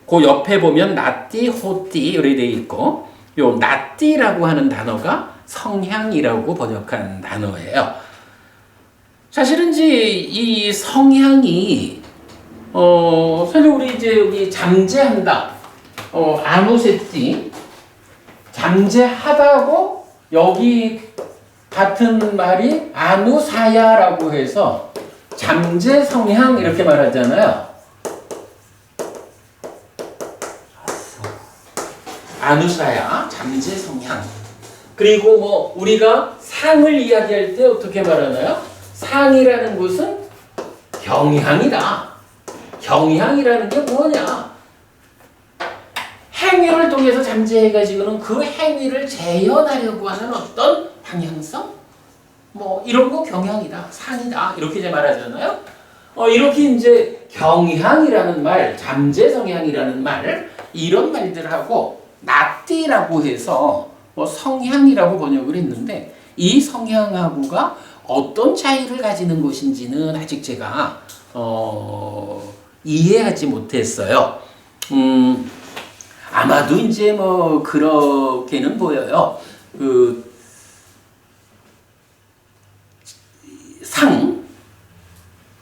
그 옆에 보면 나띠, 호띠 이렇게 돼 있고 요 나띠라고 하는 단어가 성향이라고 번역한 단어예요. 사실은 이제 이 성향이 사실 우리 이제 여기 잠재한다. 아누세띠 잠재하다고 여기 같은 말이 아누사야라고 해서 잠재 성향 이렇게 말하잖아요. 아누사야 잠재 성향. 그리고 뭐 우리가 상을 이야기할 때 어떻게 말하나요? 상이라는 것은 경향이다. 경향이라는 게 뭐냐? 행위를 통해서 잠재해가지고는 그 행위를 재현하려고 하는 어떤 방향성? 뭐 이런 거 경향이다, 상이다 이렇게 이제 말하잖아요. 이렇게 이제 경향이라는 말, 잠재 성향이라는 말 이런 말들하고 나띠라고 해서 뭐 성향이라고 번역을 했는데 이 성향하고가 어떤 차이를 가지는 것인지는 아직 제가 이해하지 못했어요. 아마도 이제 뭐 그렇게는 보여요. 그 상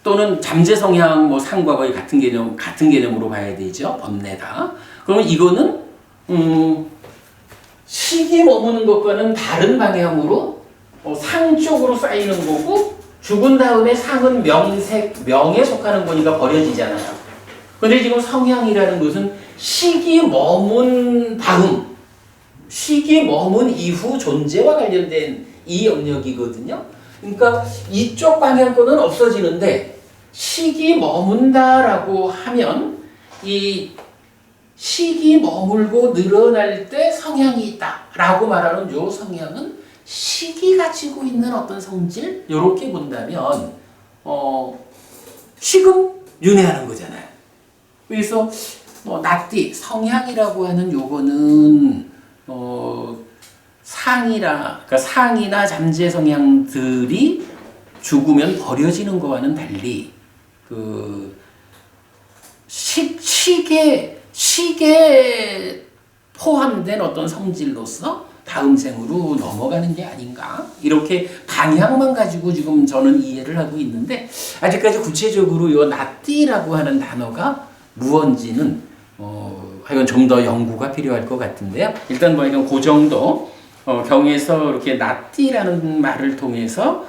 또는 잠재 성향 뭐 상과 거의 같은 개념으로 봐야 되죠. 번뇌다. 그러면 이거는 시기 머무는 것과는 다른 방향으로 상 쪽으로 쌓이는 거고 죽은 다음에 상은 명에 속하는 거니까 버려지잖아요. 근데 지금 성향이라는 것은 시기 머문 다음, 시기 머문 이후 존재와 관련된 이 영역이거든요. 그러니까 이쪽 방향 거는 없어지는데 시기 머문다라고 하면 이 시기 머물고 늘어날 때 성향이 있다라고 말하는 요 성향은 시기 가지고 있는 어떤 성질 이렇게 본다면 지금 윤회하는 거잖아요. 그래서 나띠 성향이라고 하는 요거는 그러니까 상이나 잠재 성향들이 죽으면 버려지는 거와는 달리 그 시기에 포함된 어떤 성질로서 다음 생으로 넘어가는 게 아닌가 이렇게 방향만 가지고 지금 저는 이해를 하고 있는데 아직까지 구체적으로 요 나띠라고 하는 단어가 무언지는 하여간 좀 더 연구가 필요할 것 같은데요. 일단 뭐 이건 그 정도 경에서 이렇게 나띠라는 말을 통해서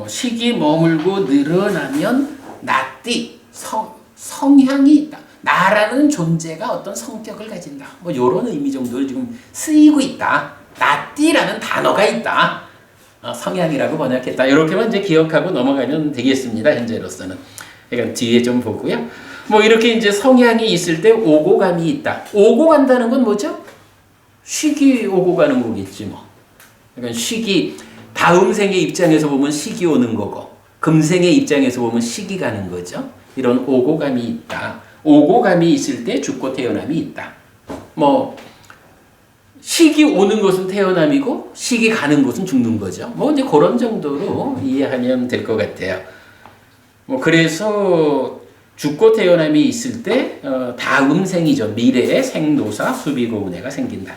시기 머물고 늘어나면 나띠 성향이 있다. 나라는 존재가 어떤 성격을 가진다. 뭐 이런 의미 정도로 지금 쓰이고 있다. 나띠라는 단어가 있다. 성향이라고 번역했다. 이렇게만 이제 기억하고 넘어가면 되겠습니다. 현재로서는. 그러니까 뒤에 좀 보고요. 뭐 이렇게 이제 성향이 있을 때 오고 감이 있다. 오고 간다는 건 뭐죠? 시기 오고 가는 거겠지 뭐. 그러니까 시기 다음 생의 입장에서 보면 시기 오는 거고 금생의 입장에서 보면 시기 가는 거죠. 이런 오고 감이 있다. 오고 감이 있을 때 죽고 태어남이 있다. 뭐 시기 오는 것은 태어남이고 시기 가는 것은 죽는 거죠. 뭐 이제 그런 정도로 이해하면 될 것 같아요. 뭐 그래서 죽고 태어남이 있을 때 다음 생이죠. 미래의 생노사 수비고운해가 생긴다.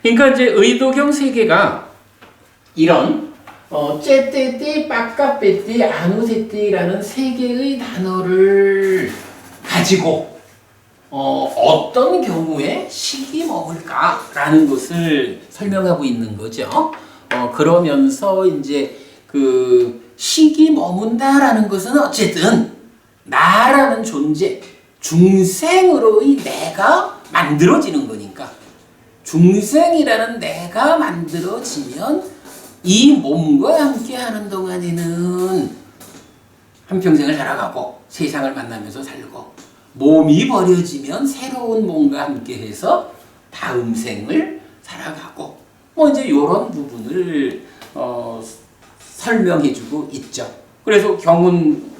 그러니까 이제 의도경 세계가 이런 째떼띠, 빠까빼띠, 아누세띠라는 세 개의 단어를 가지고 어떤 경우에 시기 머물까라는 것을 설명하고 있는 거죠. 그러면서 이제 그 시기 머문다라는 것은 어쨌든 나라는 존재, 중생으로의 내가 만들어지는 거니까 중생이라는 내가 만들어지면 이 몸과 함께 하는 동안에는 한평생을 살아가고 세상을 만나면서 살고, 몸이 버려지면 새로운 몸과 함께해서 다음 생을 살아가고, 뭐 이제 이런 부분을 설명해주고 있죠. 그래서 경운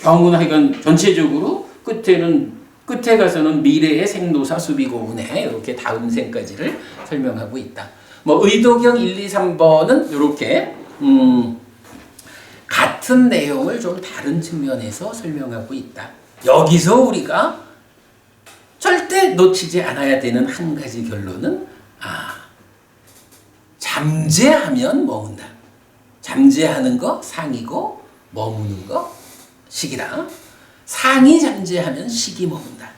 하여간 전체적으로 끝에 가서는 미래의 생로사 수비고운에 이렇게 다음 생까지를 설명하고 있다. 뭐 의도경 1, 2, 3번은 이렇게 같은 내용을 좀 다른 측면에서 설명하고 있다. 여기서 우리가 절대 놓치지 않아야 되는 한 가지 결론은 잠재하면 머문다. 잠재하는 거 상이고 머무는 거 식이다. 상이 잠재하면 식이 머문다.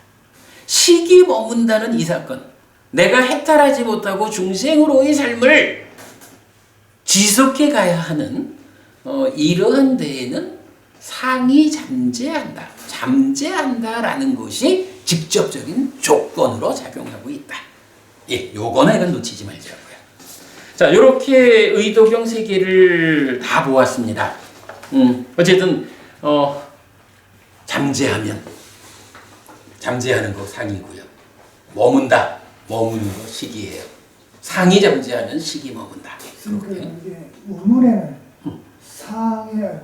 식이 머문다는 이 사건, 내가 해탈하지 못하고 중생으로의 삶을 지속해 가야 하는 이러한 데에는 상이 잠재한다라는 것이 직접적인 조건으로 작용하고 있다. 예, 요거는 이건 놓치지 말자고요. 자, 이렇게 의도경 세 개를 다 보았습니다. 어쨌든 잠재하는 거 상이고요. 머문다, 머무는 거 식이에요. 상이 잠재하면 식이 머문다. 그렇게 우문에는 상의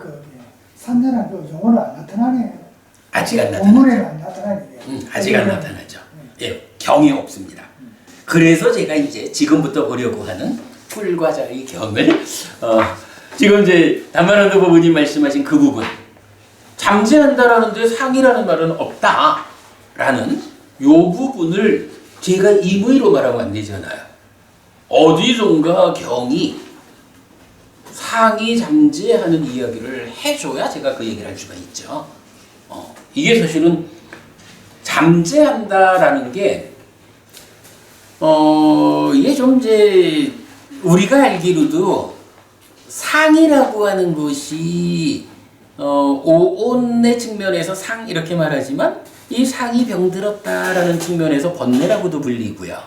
산자나 그 용어는 안 나타나네요. 아직 안 우문에는 나타나죠. 안 나타나네요. 아직 안 나타나죠. 예, 경이 없습니다. 그래서 제가 이제 지금부터 보려고 하는 꿀과자의 경을 지금 이제 담만한도 부부님 말씀하신 그 부분, 잠재한다라는데 상이라는 말은 없다라는 요 부분을 제가 임의로 말하면 안 되잖아요. 어디선가 경이 상이 잠재하는 이야기를 해줘야 제가 그 얘기를 할 수가 있죠. 이게 사실은 잠재한다라는 게 이게 좀 이제 우리가 알기로도 상이라고 하는 것이 오온의 측면에서 상 이렇게 말하지만 이 상이 병들었다라는 측면에서 번뇌라고도 불리고요.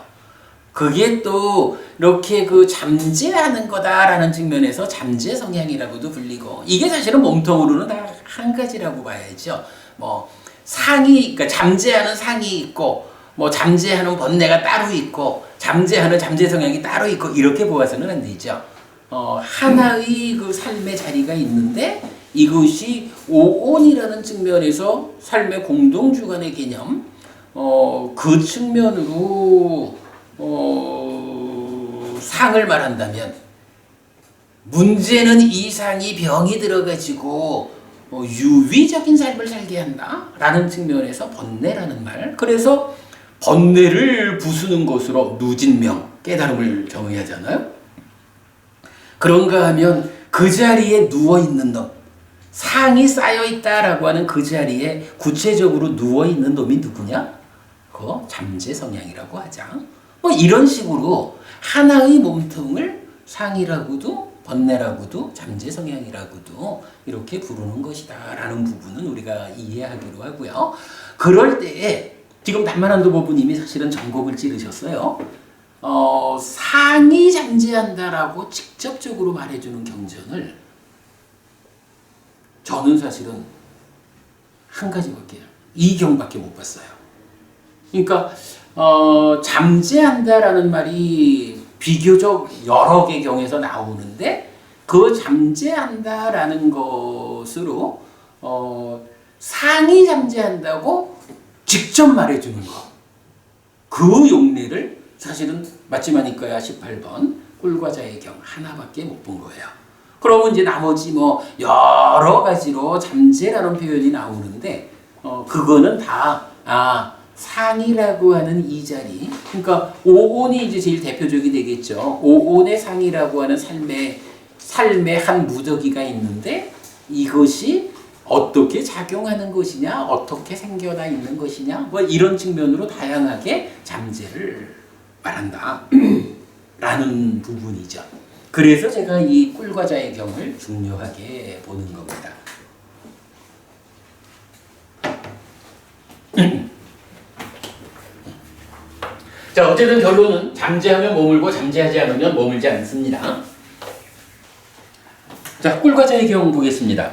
그게 또 이렇게 그 잠재하는 거다라는 측면에서 잠재 성향이라고도 불리고, 이게 사실은 몸통으로는 다 한 가지라고 봐야죠. 뭐 상이, 그러니까 잠재하는 상이 있고, 뭐 잠재하는 번뇌가 따로 있고, 잠재하는 잠재 성향이 따로 있고, 이렇게 보아서는 안 되죠. 하나의 그 삶의 자리가 있는데 이것이 오온이라는 측면에서 삶의 공동주관의 개념, 그 측면으로 상을 말한다면, 문제는 이 상이 병이 들어가지고 유위적인 삶을 살게 한다라는 측면에서 번뇌라는 말, 그래서 번뇌를 부수는 것으로 누진명, 깨달음을 정의하잖아요. 그런가 하면 그 자리에 누워있는 놈, 상이 쌓여있다라고 하는 그 자리에 구체적으로 누워있는 놈이 누구냐? 그거 잠재 성향이라고 하자. 뭐 이런 식으로 하나의 몸통을 상이라고도 번뇌라고도 잠재 성향이라고도 이렇게 부르는 것이다 라는 부분은 우리가 이해하기로 하고요. 그럴 때에 지금 담만한도 부부님이 사실은 전곡을 찌르셨어요. 상이 잠재한다라고 직접적으로 말해주는 경전을 저는 사실은 한 가지밖에, 이 경밖에 못 봤어요. 그러니까 잠재한다라는 말이 비교적 여러 개 경에서 나오는데, 그 잠재한다라는 것으로 상이 잠재한다고 직접 말해주는 거, 그 용례를 사실은 맞지만 이거야 18번 꿀과자의 경 하나밖에 못 본 거예요. 그러면 이제 나머지 뭐 여러 가지로 잠재라는 표현이 나오는데 그거는 다 상이라고 하는 이 자리, 그러니까 오온이 이제 제일 대표적이 되겠죠. 오온의 상이라고 하는 삶의 한 무더기가 있는데, 이것이 어떻게 작용하는 것이냐, 어떻게 생겨나 있는 것이냐, 뭐 이런 측면으로 다양하게 잠재를 말한다 라는 부분이죠. 그래서 제가 이 꿀과자의 경을 중요하게 보는 겁니다. 자, 어쨌든 결론은 잠재하면 머물고 잠재하지 않으면 머물지 않습니다. 자, 꿀과자의 경우 보겠습니다.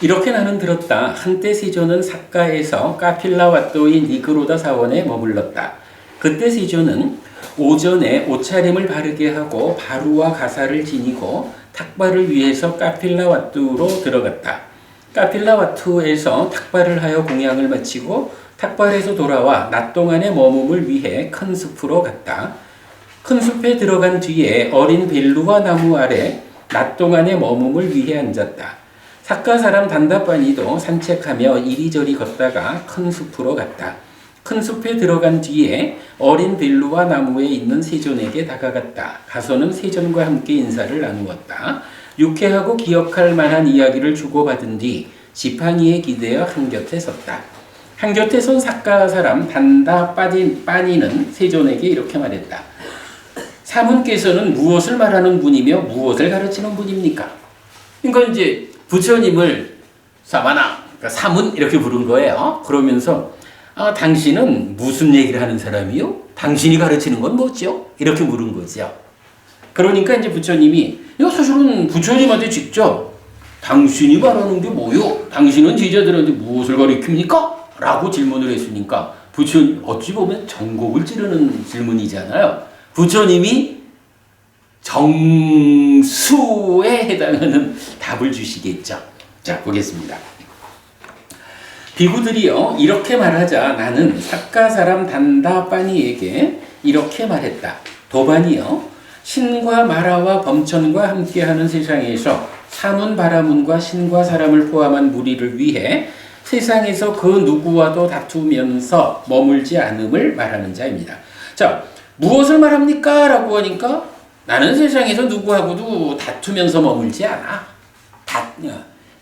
이렇게 나는 들었다. 한때 세존은 삭가에서 카필라와또의 니그로다 사원에 머물렀다. 그때 세존은 오전에 옷차림을 바르게 하고 바루와 가사를 지니고 탁발을 위해서 카필라와뚜로 들어갔다. 카필라와뚜에서 탁발을 하여 공양을 마치고 탁발에서 돌아와 낮 동안의 머금을 위해 큰 숲으로 갔다. 큰 숲에 들어간 뒤에 어린 벨루아 나무 아래 낮 동안의 머금을 위해 앉았다. 삭가 사람 단다빠니도 산책하며 이리저리 걷다가 큰 숲으로 갔다. 큰 숲에 들어간 뒤에 어린 벨루아 나무에 있는 세존에게 다가갔다. 가서는 세존과 함께 인사를 나누었다. 유쾌하고 기억할 만한 이야기를 주고받은 뒤 지팡이에 기대어 한곁에 섰다. 한곁에 선 삭가 사람 단다빠니는 세존에게 이렇게 말했다. 사문께서는 무엇을 말하는 분이며 무엇을 가르치는 분입니까? 그러니까 이제 부처님을 사마나, 그러니까 사문 이렇게 부른 거예요. 그러면서 당신은 무슨 얘기를 하는 사람이요? 당신이 가르치는 건 뭐죠? 이렇게 물은 거죠. 그러니까 이제 부처님이 사실은 부처님한테 직접 당신이 말하는 게 뭐요? 당신은 제자들한테 무엇을 가르칩니까? 라고 질문을 했으니까 부처님 어찌 보면 전곡을 찌르는 질문이잖아요. 부처님이 정수에 해당하는 답을 주시겠죠. 자, 보겠습니다. 비구들이요 이렇게 말하자 나는 삭가 사람 단다빠니에게 이렇게 말했다. 도반이요 신과 마라와 범천과 함께하는 세상에서 사문 바라문과 신과 사람을 포함한 무리를 위해 세상에서 그 누구와도 다투면서 머물지 않음을 말하는 자입니다. 자, 무엇을 말합니까? 라고 하니까 나는 세상에서 누구하고도 다투면서 머물지 않아.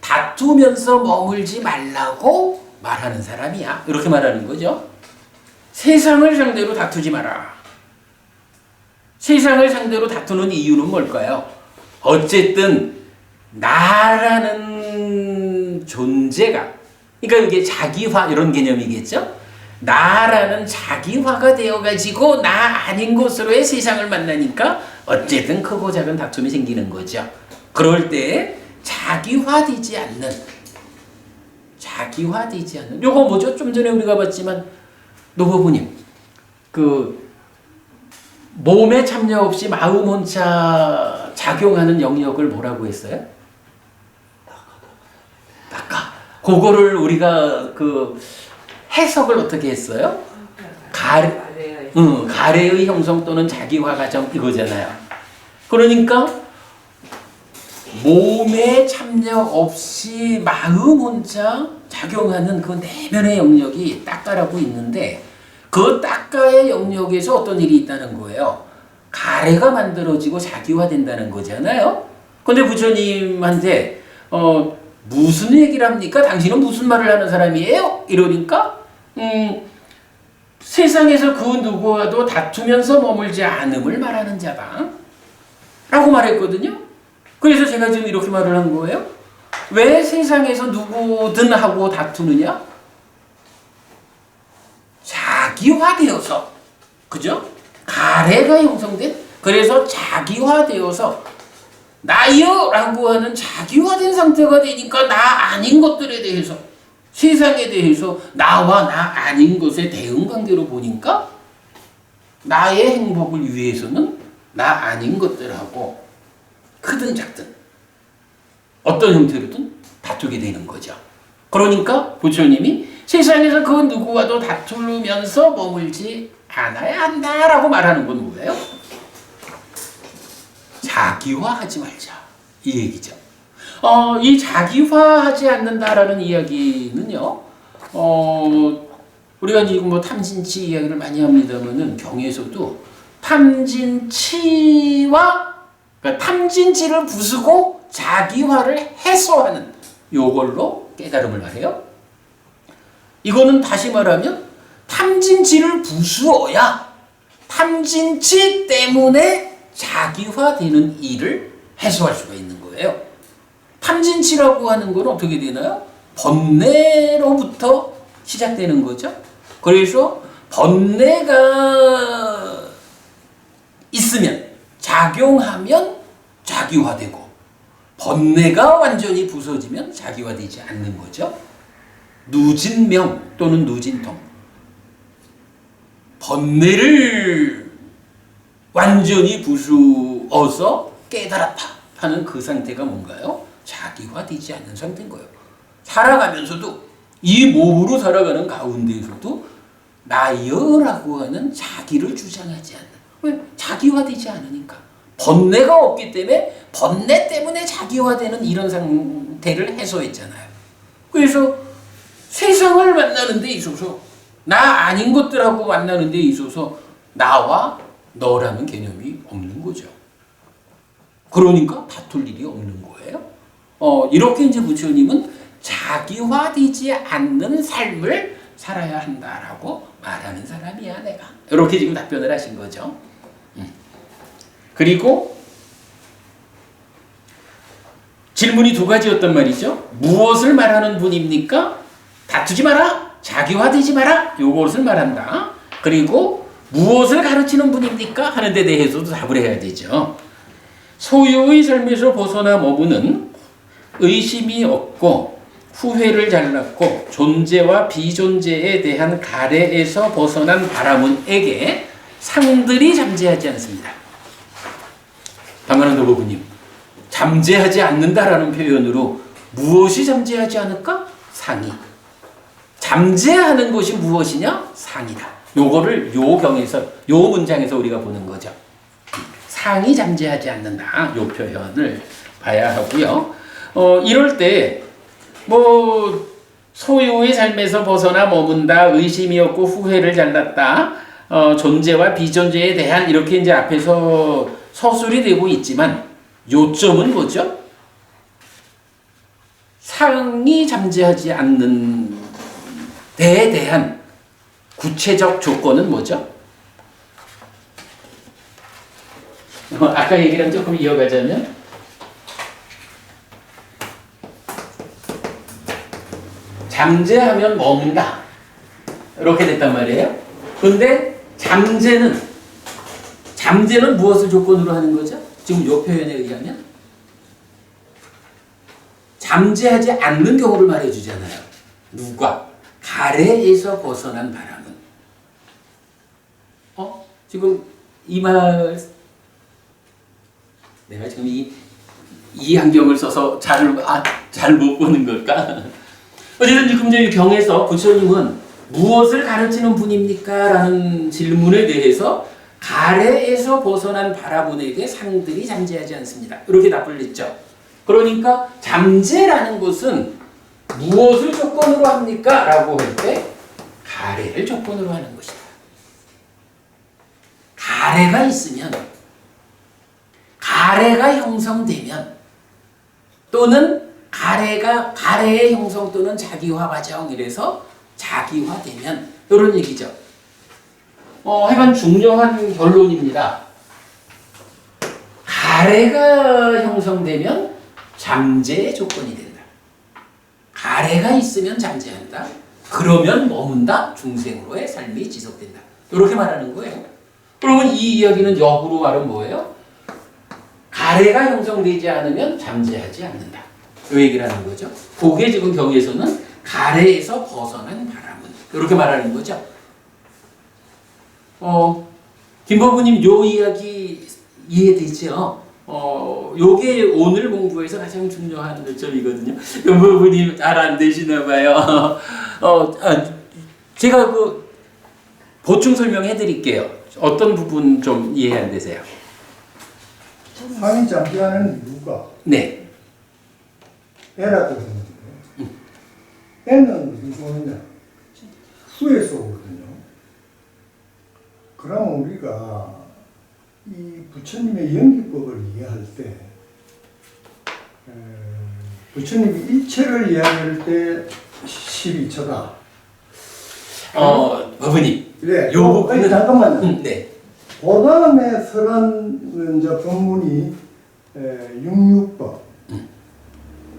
다투면서 머물지 말라고 말하는 사람이야. 이렇게 말하는 거죠. 세상을 상대로 다투지 마라. 세상을 상대로 다투는 이유는 뭘까요? 어쨌든 나라는 존재가, 그러니까 이게 자기화 이런 개념이겠죠. 나라는 자기화가 되어가지고 나 아닌 것으로의 세상을 만나니까 어쨌든 크고 작은 다툼이 생기는 거죠. 그럴 때 자기화되지 않는 요거 뭐죠? 좀 전에 우리가 봤지만 노부부님 그 몸에 참여 없이 마음 혼자 작용하는 영역을 뭐라고 했어요? 낙가. 그거를 우리가 그 해석을 어떻게 했어요? 가래의 형성 또는 자기화 과정 이거잖아요. 그러니까 몸에 참여 없이 마음 혼자 작용하는 그 내면의 영역이 딱가라고 있는데 그 딱가의 영역에서 어떤 일이 있다는 거예요. 가래가 만들어지고 자기화된다는 거잖아요. 근데 부처님한테 무슨 얘기를 합니까? 당신은 무슨 말을 하는 사람이에요? 이러니까 세상에서 그 누구와도 다투면서 머물지 않음을 말하는 자다 라고 말했거든요. 그래서 제가 지금 이렇게 말을 한 거예요. 왜 세상에서 누구든 하고 다투느냐? 자기화되어서, 그죠? 가래가 형성된, 그래서 자기화되어서 나요! 라고 하는 자기화된 상태가 되니까 나 아닌 것들에 대해서, 세상에 대해서 나와 나 아닌 것의 대응관계로 보니까 나의 행복을 위해서는 나 아닌 것들하고 크든 작든 어떤 형태로든 다투게 되는 거죠. 그러니까 부처님이 세상에서 그 누구와도 다투면서 머물지 않아야 한다라고 말하는 건 뭐예요? 자기화하지 말자 이 얘기죠. 이 자기화하지 않는다라는 이야기는요. 우리가 이제 뭐 탐진치 이야기를 많이 합니다만은 경에서도 탐진치와 그러니까 탐진치를 부수고 자기화를 해소하는 요걸로 깨달음을 말해요. 이거는 다시 말하면 탐진치를 부수어야 탐진치 때문에 자기화되는 일을 해소할 수가 있는 거예요. 탐진치라고 하는 건 어떻게 되나요? 번뇌로부터 시작되는 거죠. 그래서 번뇌가 있으면 작용하면 자기화되고 번뇌가 완전히 부서지면 자기화되지 않는 거죠. 누진명 또는 누진통. 번뇌를 완전히 부수어서 깨달았다 하는 그 상태가 뭔가요? 자기화되지 않는 상태인 거예요. 살아가면서도 이 몸으로 살아가는 가운데에서도 나여라고 하는 자기를 주장하지 않는. 왜? 자기화되지 않으니까. 번뇌가 없기 때문에 번뇌 때문에 자기화되는 이런 상태를 해소했잖아요. 그래서 세상을 만나는 데 있어서 나 아닌 것들하고 만나는 데 있어서 나와 너라는 개념이 없는 거죠. 그러니까 다툴 일이 없는 거예요. 이렇게 이제 부처님은 자기화되지 않는 삶을 살아야 한다라고 말하는 사람이야 내가. 이렇게 지금 답변을 하신 거죠. 그리고 질문이 두 가지였단 말이죠. 무엇을 말하는 분입니까? 다투지 마라. 자기화되지 마라. 요것을 말한다. 그리고 무엇을 가르치는 분입니까? 하는 데 대해서도 답을 해야 되죠. 소유의 삶에서 벗어나 머무는 의심이 없고 후회를 잘랐고 존재와 비존재에 대한 가래에서 벗어난 바라문에게 상들이 잠재하지 않습니다. 방한한 도보부님, 잠재하지 않는다라는 표현으로 무엇이 잠재하지 않을까? 상이. 잠재하는 것이 무엇이냐? 상이다. 요거를 요 경에서 요 문장에서 우리가 보는 거죠. 상이 잠재하지 않는다. 요 표현을 봐야 하고요. 이럴 때 뭐 소유의 삶에서 벗어나 머문다, 의심이 없고 후회를 잘랐다, 존재와 비존재에 대한 이렇게 이제 앞에서 서술이 되고 있지만 요점은 뭐죠? 상이 잠재하지 않는 데에 대한 구체적 조건은 뭐죠? 아까 얘기랑 조금 이어가자면 잠재하면 머문다 이렇게 됐단 말이에요. 근데 잠재는 무엇을 조건으로 하는 거죠? 지금 요 표현에 의하면 잠재하지 않는 경우를 말해주잖아요. 누가? 가래에서 벗어난 바람은. 지금 이 말 내가 지금 이 안경을 써서 잘 못 보는 걸까? 어쨌든 지금 이 경에서 부처님은 무엇을 가르치는 분입니까? 라는 질문에 대해서 가래에서 벗어난 바라본에게 상들이 잠재하지 않습니다. 이렇게 답을 했죠. 그러니까 잠재라는 것은 무엇을 조건으로 합니까? 라고 할 때 가래를 조건으로 하는 것이다. 가래가 있으면 가래가 형성되면 또는 가래의 형성 또는 자기화 과정 이래서 자기화되면 이런 얘기죠. 하여간 중요한 결론입니다. 가래가 형성되면 잠재의 조건이 된다. 가래가 있으면 잠재한다. 그러면 머문다. 중생으로의 삶이 지속된다. 이렇게 말하는 거예요. 그러면 이 이야기는 역으로 말은 뭐예요? 가래가 형성되지 않으면 잠재하지 않는다. 이 얘기를 하는 거죠. 그게 지금 경에서는 가래에서 벗어난 바람은 이렇게 말하는 거죠. 김법부님 요 이야기 이해되죠? 요게 오늘 공부에서 가장 중요한 점이거든요. 김법부님 잘 안 되시나 봐요. 제가 보충 설명해 드릴게요. 어떤 부분 좀 이해 안 되세요? 상이 잠재하는 이유가 네. 애라고 하는데 애는 누구냐? 수에서 오거든요. 그러면 우리가 이 부처님의 연기법을 이해할 때 부처님이 일체를 이해할 때 12처다. 법부님. 네. 요 부분은 잠깐만요. 네. 그 다음에 설한 이제 법문이 66법,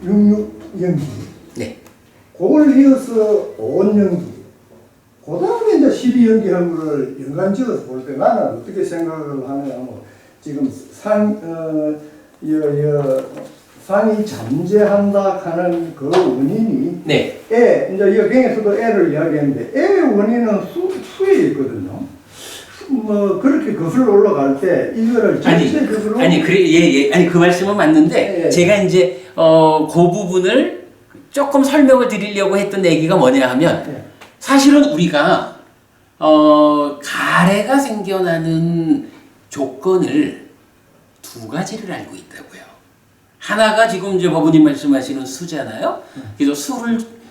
66연기. 네. 그걸 이어서 5연기, 그 다음에 이제 12연기하고를 연관지어서 볼 때 나는 어떻게 생각을 하냐면 지금 상이 잠재한다 하는 그 원인이 네. 이제 여경에서도 애를 이야기했는데 애의 원인은 수에 있거든요. 뭐 그렇게 거슬러 올라갈 때 이거를 전체적으로 아니 그 말씀은 맞는데 예. 제가 이제 그 부분을 조금 설명을 드리려고 했던 얘기가 뭐냐 하면 예. 사실은 우리가 가래가 생겨나는 조건을 두 가지를 알고 있다고요. 하나가 지금 이제 법원님 말씀하시는 수잖아요. 그래서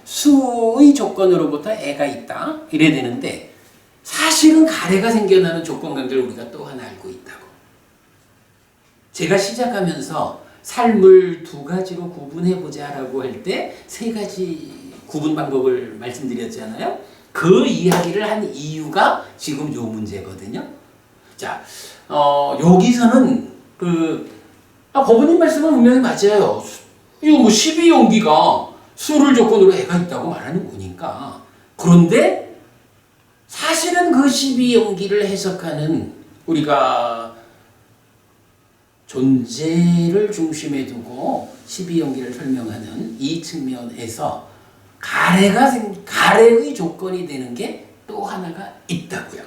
수의 조건으로부터 애가 있다 이래야 되는데 사실은 가래가 생겨나는 조건 관계를 우리가 또 하나 알고 있다고. 제가 시작하면서 삶을 두 가지로 구분해 보자라고 할 때 세 가지 구분 방법을 말씀드렸잖아요. 그 이야기를 한 이유가 지금 요 문제거든요. 자, 여기서는 법원님 말씀은 분명히 맞아요. 이거 뭐 12용기가 수를 조건으로 애가 있다고 말하는 거니까. 그런데 사실은 그 12용기를 해석하는 우리가 존재를 중심에 두고 12용기를 설명하는 이 측면에서 가래의 조건이 되는 게 또 하나가 있다고요.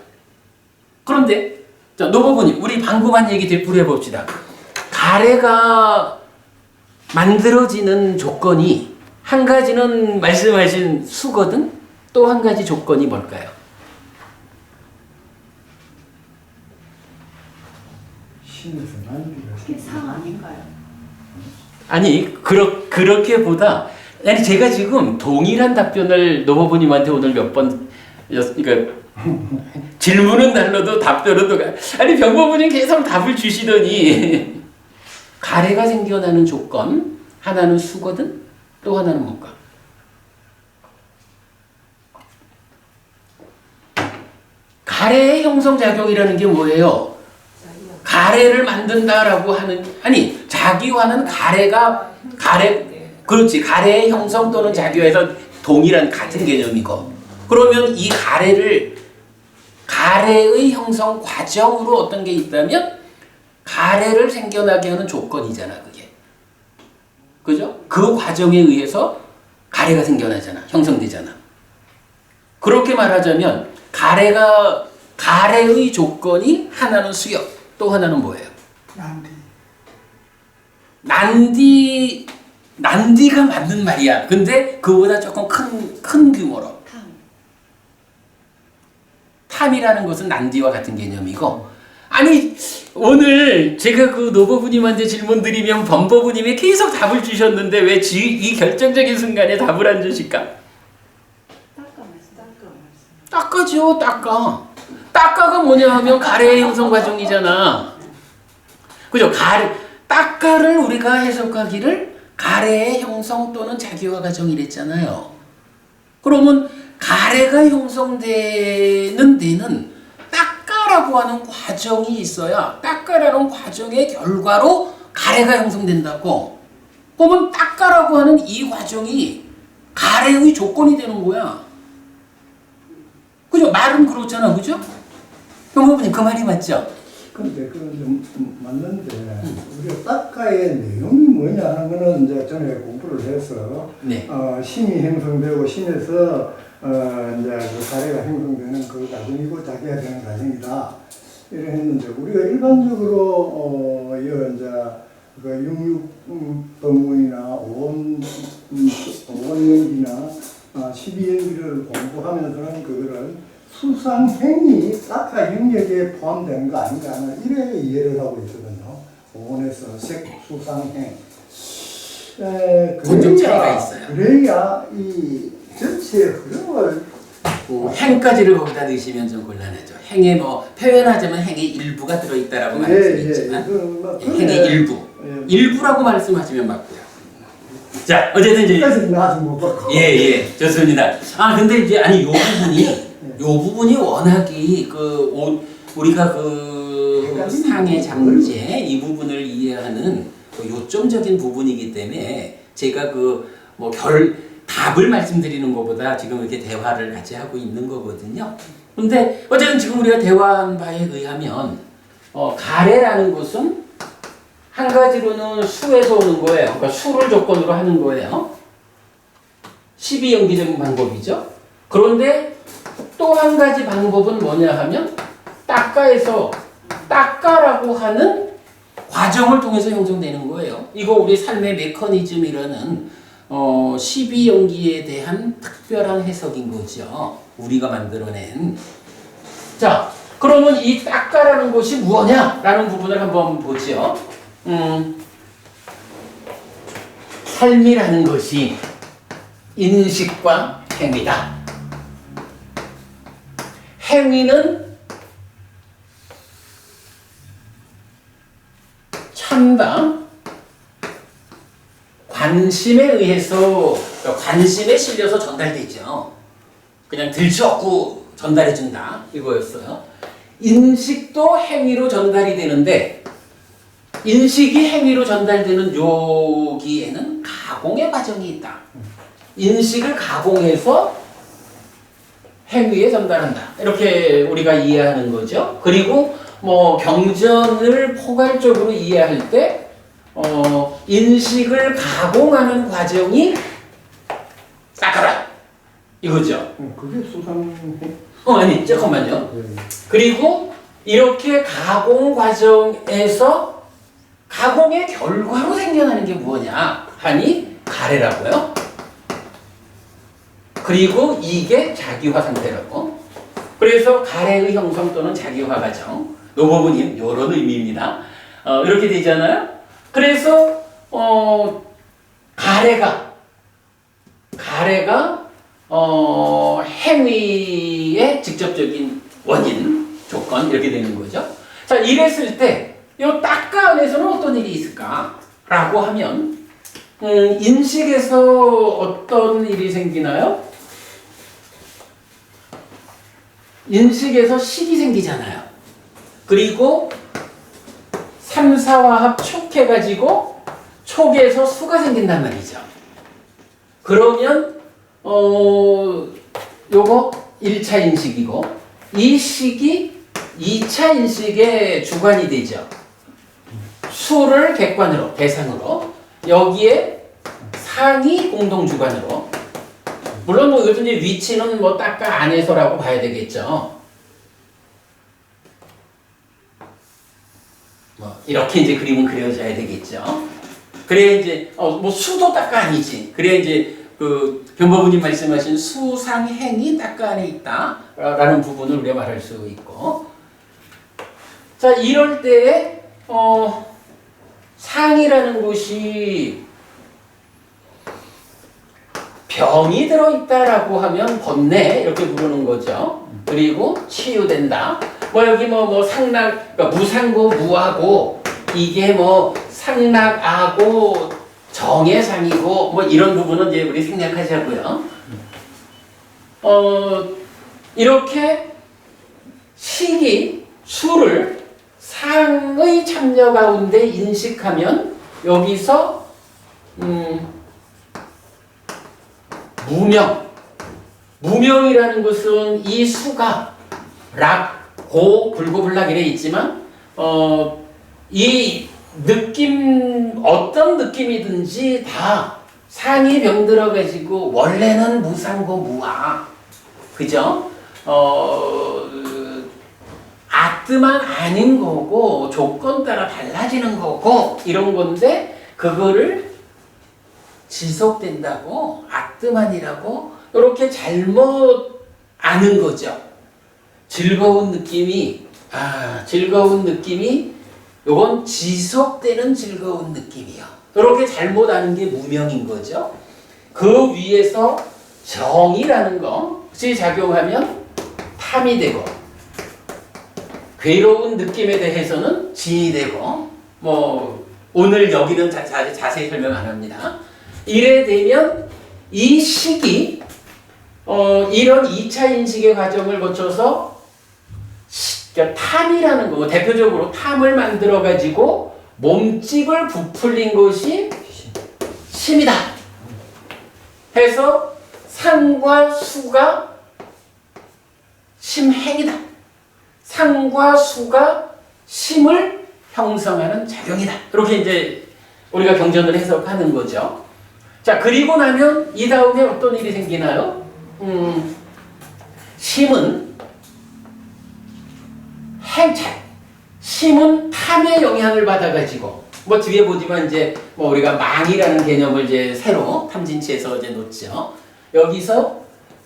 그런데 자, 노법원님 우리 방금 한 얘기 되풀이해 봅시다. 가래가 만들어지는 조건이 한 가지는 말씀하신 수거든 또 한 가지 조건이 뭘까요? 신에서 난리가 그게 상 아닌가요? 아니 그렇게보다 아니 제가 지금 동일한 답변을 노법원님한테 오늘 몇 번 그러니까 질문은 달라도 답변은 또 아니 병법원님 계속 답을 주시더니 가래가 생겨나는 조건 하나는 수거든 또 하나는 뭘까? 가래의 형성작용이라는 게 뭐예요? 가래를 만든다라고 하는 아니 자기화는 그렇지 가래의 형성 또는 자기화에서 동일한 같은 개념이고 그러면 이 가래의 형성 과정으로 어떤 게 있다면 가래를 생겨나게 하는 조건이잖아 그게 그죠? 그 과정에 의해서 가래가 생겨나잖아 형성되잖아 그렇게 말하자면 가래의 조건이 하나는 수역 또 하나는 뭐예요? 난디가 맞는 말이야. 근데 그보다 조금 큰 규모로. 탐이라는 것은 난디와 같은 개념이고. 아니 오늘 제가 그 노법부님한테 질문 드리면 범법부님이 계속 답을 주셨는데 왜 이 결정적인 순간에 답을 안 주실까? 닦아죠, 닦아. 닦아가 뭐냐 하면 가래의 형성 과정이잖아. 그죠? 닦아를 우리가 해석하기를 가래의 형성 또는 자기화 과정이랬잖아요. 그러면 가래가 형성되는 데는 닦아라고 하는 과정이 있어야 닦아라는 과정의 결과로 가래가 형성된다고. 그러면 닦아라고 하는 이 과정이 가래의 조건이 되는 거야. 그죠? 말은 그렇잖아, 그죠? 형부님 그 말이 맞죠? 근데 그건 좀 맞는데 우리가 닦아의 내용이 뭐냐 하는 거는 이제 전에 공부를 해서 네. 심이 형성되고 심에서 이제 그 가래가 형성되는 그 과정이고 자기가 되는 과정이다 이래 했는데 우리가 일반적으로 이제 그 육육법문이나 오원연기나 12연기를 공부하면서는 그거를 수상행이 닦아 영역에 포함되는 거 아닌가 하는 이래 이해를 하고 있거든요. 오원에서 색수상행. 좀 차이가 있어요. 그래야 이 전체 흐름을 행까지를 거기다 넣으시면 좀 곤란하죠. 행에 뭐 표현하자면 행의 일부가 들어있다라고 말씀드렸지만 행의 일부. 일부라고 말씀하시면 맞고요. 자, 어쨌든 이제 예, 좋습니다. 근데 이제 아니 요 부분이 워낙이 우리가 그 상의 잠재 이 부분을 이해하는 그 요점적인 부분이기 때문에 제가 답을 말씀드리는 것보다 지금 이렇게 대화를 같이 하고 있는 거거든요. 근데 어쨌든 지금 우리가 대화한 바에 의하면 가래라는 것은 한 가지로는 수에서 오는 거예요. 그러니까 수를 조건으로 하는 거예요. 12연기적인 방법이죠. 그런데 또 한 가지 방법은 뭐냐 하면 따까에서 따까라고 하는 과정을 통해서 형성되는 거예요. 이거 우리 삶의 메커니즘이라는 12연기에 대한 특별한 해석인 거죠. 우리가 만들어낸. 자, 그러면 이 따까라는 것이 무엇냐라는 부분을 한번 보죠. 삶이라는 것이 인식과 행위다. 행위는 참다. 관심에 의해서, 관심에 실려서 전달되죠. 그냥 들쳐갖고 전달해준다. 이거였어요. 인식도 행위로 전달이 되는데, 인식이 행위로 전달되는 여기에는 가공의 과정이 있다. 인식을 가공해서 행위에 전달한다. 이렇게 우리가 이해하는 거죠. 그리고 뭐 경전을 포괄적으로 이해할 때 인식을 가공하는 과정이 사카라 이거죠. 그게 수상. 아니 잠깐만요. 그리고 이렇게 가공 과정에서 가공의 결과로 생겨나는 게 뭐냐 하니 가래라고요. 그리고 이게 자기화 상태라고. 그래서 가래의 형성 또는 자기화 과정. 이 부분이 이런 의미입니다. 이렇게 되잖아요. 그래서 가래가 행위의 직접적인 원인, 조건 이렇게 되는 거죠. 자, 이랬을 때 이 따까 안에서는 어떤 일이 있을까라고 하면 인식에서 어떤 일이 생기나요? 인식에서 식이 생기잖아요. 그리고 3, 4화합 촉해가지고 촉에서 수가 생긴단 말이죠. 그러면 요거 1차 인식이고 이 식이 2차 인식의 주관이 되죠. 수를 객관으로, 대상으로 여기에 상이 공동주관으로 물론 뭐 이것도 이제 위치는 뭐 따까 안에서라고 봐야 되겠죠. 뭐 이렇게 이제 그림은 그려져야 되겠죠. 그래야 이제 뭐 수도 따까 아니지. 그래야 이제 그 변법부님 말씀하신 수상행이 따까 안에 있다라는 부분을 우리가 말할 수 있고. 자, 이럴 때에 상이라는 것이 병이 들어있다라고 하면 번뇌 이렇게 부르는 거죠. 그리고 치유된다. 뭐 여기 뭐 상락, 그러니까 무상고 무하고 이게 뭐 상락하고 정의 상이고 뭐 이런 부분은 이제 우리 생략하자고요. 이렇게 식이 수를 상의 참여 가운데 인식하면 여기서 무명이라는 것은 이 수가 락, 고, 불고, 불락 이래 있지만 이 느낌 어떤 느낌이든지 다 상이 병들어 가지고 원래는 무상고 무아 그죠? 아뜨만 아닌 거고 조건 따라 달라지는 거고 이런 건데 그거를 지속된다고 아뜨만이라고 이렇게 잘못 아는 거죠. 즐거운 느낌이 요건 지속되는 즐거운 느낌이요. 이렇게 잘못 아는 게 무명인 거죠. 그 위에서 정이라는 것이 작용하면 탐이 되고 괴로운 느낌에 대해서는 진이 되고 뭐 오늘 여기는 자세히 설명 안 합니다. 이래 되면 이 식이 이런 2차 인식의 과정을 거쳐서 그러니까 탐이라는 거 대표적으로 탐을 만들어 가지고 몸집을 부풀린 것이 심이다. 해서 상과 수가 심행이다. 상과 수가 심을 형성하는 작용이다. 이렇게 이제 우리가 경전을 해석하는 거죠. 자, 그리고 나면 이 다음에 어떤 일이 생기나요? 심은 심은 탐의 영향을 받아가지고 뭐 뒤에 보지만 이제 뭐 우리가 망이라는 개념을 이제 새로 탐진치에서 이제 놓죠. 여기서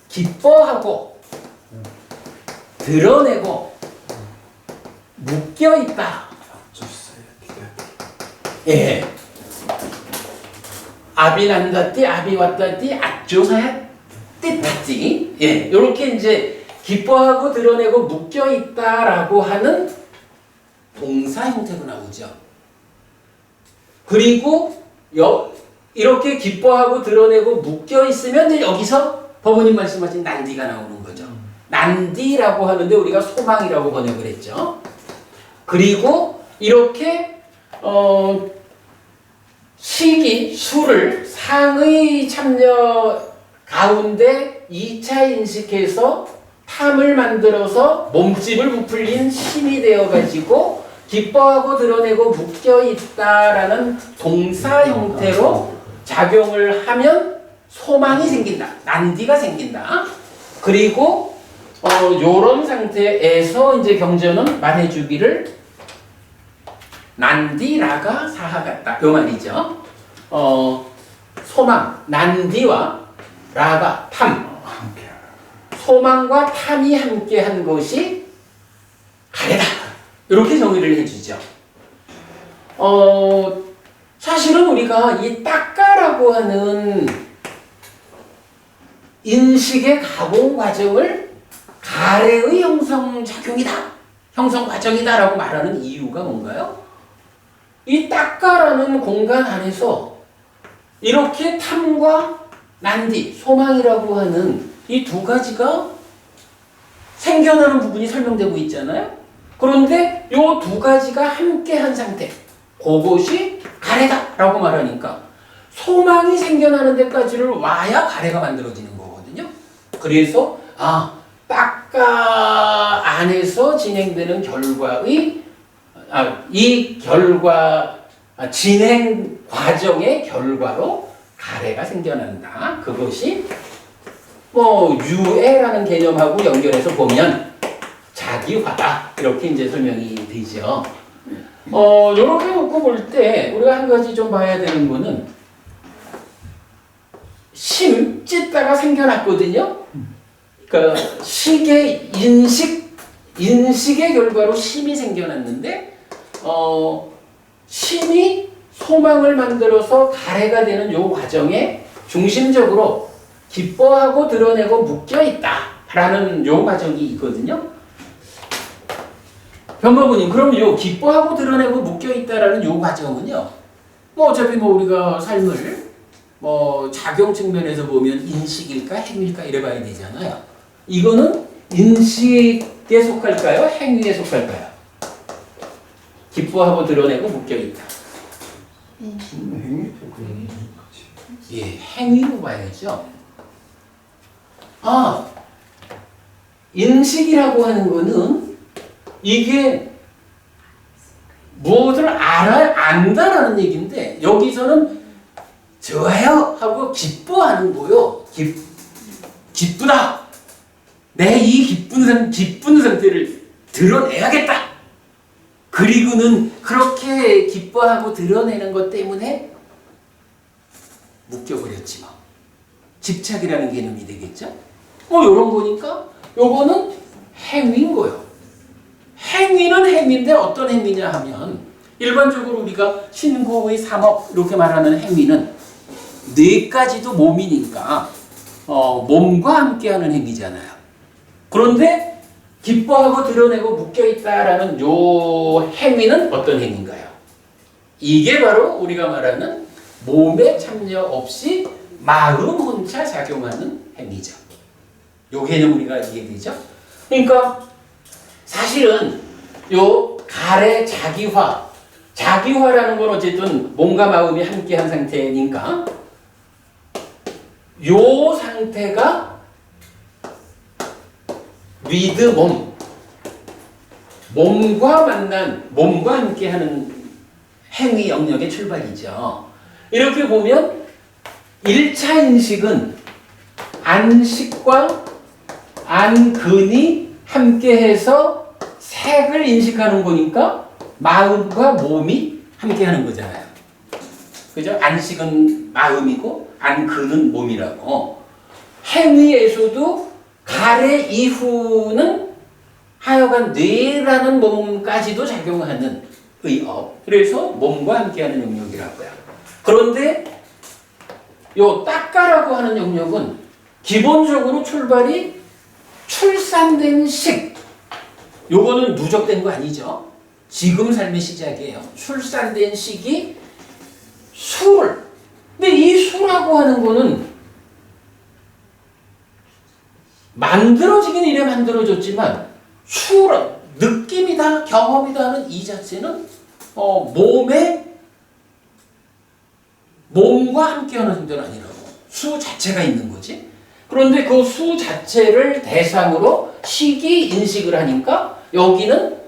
기뻐하고 드러내고 묶여 있다. 예. 아비 난다띠, 아비 왔다띠, 아조사야 뜻하지. 예. 이렇게 이제 기뻐하고 드러내고 묶여 있다라고 하는 동사 형태로 나오죠. 그리고 이렇게 기뻐하고 드러내고 묶여 있으면 이제 여기서 법원님 말씀하신 난디가 나오는 거죠. 난디라고 하는데 우리가 소망이라고 번역을 했죠. 그리고 이렇게 시기, 수를 상의 참여 가운데 2차 인식해서 탐을 만들어서 몸집을 부풀린 심이 되어가지고 기뻐하고 드러내고 묶여있다라는 동사 형태로 작용을 하면 소망이 생긴다. 난디가 생긴다. 그리고 요런 상태에서 이제 경전은 말해주기를 난디라가 사하 같다. 요 말이죠. 소망, 난디와 라가 탐. 소망과 탐이 함께한 것이 가래다. 이렇게 정의를 해주죠. 사실은 우리가 이 딱가라고 하는 인식의 가공 과정을 가래의 형성작용이다, 형성 과정이다라고 말하는 이유가 뭔가요? 이 딱가라는 공간 안에서 이렇게 탐과 난디, 소망이라고 하는 이 두 가지가 생겨나는 부분이 설명되고 있잖아요. 그런데 이 두 가지가 함께한 상태, 그것이 가래다라고 말하니까 소망이 생겨나는 데까지를 와야 가래가 만들어지는 거거든요. 그래서 딱가 안에서 진행되는 결과의 이 결과 진행 과정의 결과로 가래가 생겨난다. 그것이 뭐 유해라는 개념하고 연결해서 보면 자기화다. 이렇게 이제 설명이 되죠. 이렇게 놓고 볼 때 우리가 한 가지 좀 봐야 되는 거는 심 찢다가 생겨났거든요. 그러니까 식의 인식의 결과로 심이 생겨났는데 심이 소망을 만들어서 가래가 되는 요 과정에 중심적으로 기뻐하고 드러내고 묶여있다라는 요 과정이 있거든요. 변호부님, 그럼 요 기뻐하고 드러내고 묶여있다라는 요 과정은요, 뭐 어차피 뭐 우리가 삶을 뭐 작용 측면에서 보면 인식일까 행위일까 이래 봐야 되잖아요. 이거는 인식에 속할까요? 행위에 속할까요? 기뻐하고 드러내고 묶여있다. 예, 행위로 봐야죠. 인식이라고 하는 거는 이게 무엇을 안다라는 얘기인데 여기서는 좋아요 하고 기뻐하는 거요. 기쁘다. 내 이 기쁜 상태를 드러내야겠다. 그리고는 그렇게 기뻐하고 드러내는 것 때문에 묶여버렸지 뭐. 집착이라는 개념이 되겠죠? 요런 거니까 요거는 행위인 거예요. 행위는 행위인데 어떤 행위냐 하면 일반적으로 우리가 신고의 삼업 이렇게 말하는 행위는 네 가지도 몸이니까 몸과 함께하는 행위잖아요. 그런데 기뻐하고 드러내고 묶여있다라는 요 행위는 어떤 행위인가요? 이게 바로 우리가 말하는 몸에 참여 없이 마음 혼자 작용하는 행위죠. 요 개념 우리가 이해되죠? 그러니까 사실은 요 가래 자기화라는 건 어쨌든 몸과 마음이 함께한 상태니까 요 상태가 with 몸과 함께하는 행위 영역의 출발이죠. 이렇게 보면 1차 인식은 안식과 안근이 함께해서 색을 인식하는 거니까 마음과 몸이 함께하는 거잖아요. 그죠? 안식은 마음이고 안근은 몸이라고. 행위에서도 가래 이후는 하여간 뇌라는 몸까지도 작용하는 의업. 그래서 몸과 함께하는 영역이라고요. 그런데 요 따까라고 하는 영역은 기본적으로 출발이 출산된 식. 요거는 누적된 거 아니죠? 지금 삶의 시작이에요. 출산된 식이 술. 근데 이 수라고 하는 거는 만들어지긴 이래 만들어졌지만 술은 느낌이다, 경험이다 하는 이 자체는 몸과 함께하는 존재는 아니라고. 수 자체가 있는 거지. 그런데 그 수 자체를 대상으로 식이 인식을 하니까 여기는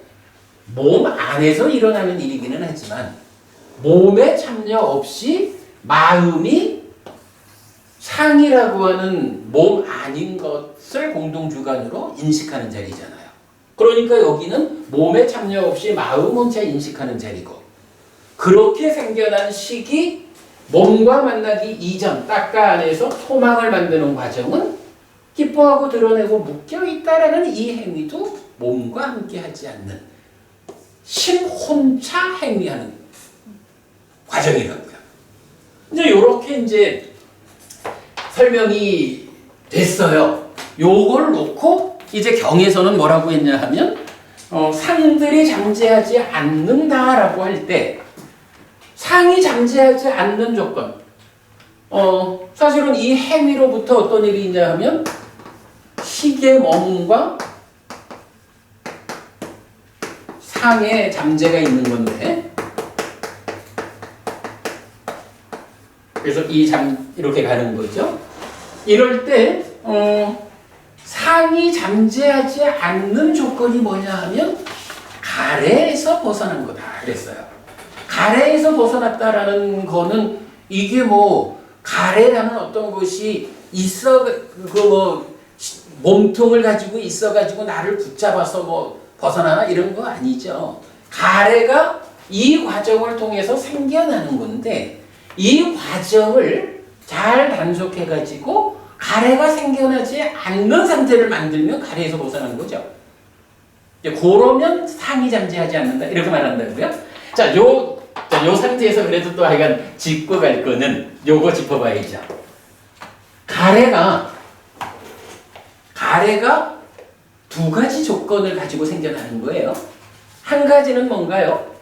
몸 안에서 일어나는 일이기는 하지만 몸에 참여 없이 마음이 상이라고 하는 몸 아닌 것을 공동주관으로 인식하는 자리잖아요. 그러니까 여기는 몸에 참여 없이 마음 혼자 인식하는 자리고, 그렇게 생겨난 식이 몸과 만나기 이전 따까 안에서 소망을 만드는 과정은 기뻐하고 드러내고 묶여있다라는 이 행위도 몸과 함께하지 않는 심혼차 행위하는 과정이라고요. 이제 요렇게 이제 설명이 됐어요. 요걸 놓고 이제 경에서는 뭐라고 했냐 하면 상들이 잠재하지 않는다라고 할 때 상이 잠재하지 않는 조건. 사실은 이 행위로부터 어떤 일이 있냐 하면 식의 몸과 상의 잠재가 있는 건데, 그래서 이렇게 가는 거죠. 이럴 때 상이 잠재하지 않는 조건이 뭐냐 하면 가래에서 벗어난 거다 그랬어요. 가래에서 벗어났다라는 거는 이게 뭐 가래라는 어떤 것이 있어, 몸통을 가지고 있어가지고 나를 붙잡아서 뭐 벗어나나 이런 거 아니죠. 가래가 이 과정을 통해서 생겨나는 건데, 이 과정을 잘 단속해가지고 가래가 생겨나지 않는 상태를 만들면 가래에서 벗어나는 거죠. 그러면 상이 잠재하지 않는다 이렇게 말한다고요. 자, 요 상태에서 그래도 또 하여간 짚고 갈 거는 요거 짚어봐야죠. 가래가 두 가지 조건을 가지고 생겨나는 거예요. 한 가지는 뭔가요?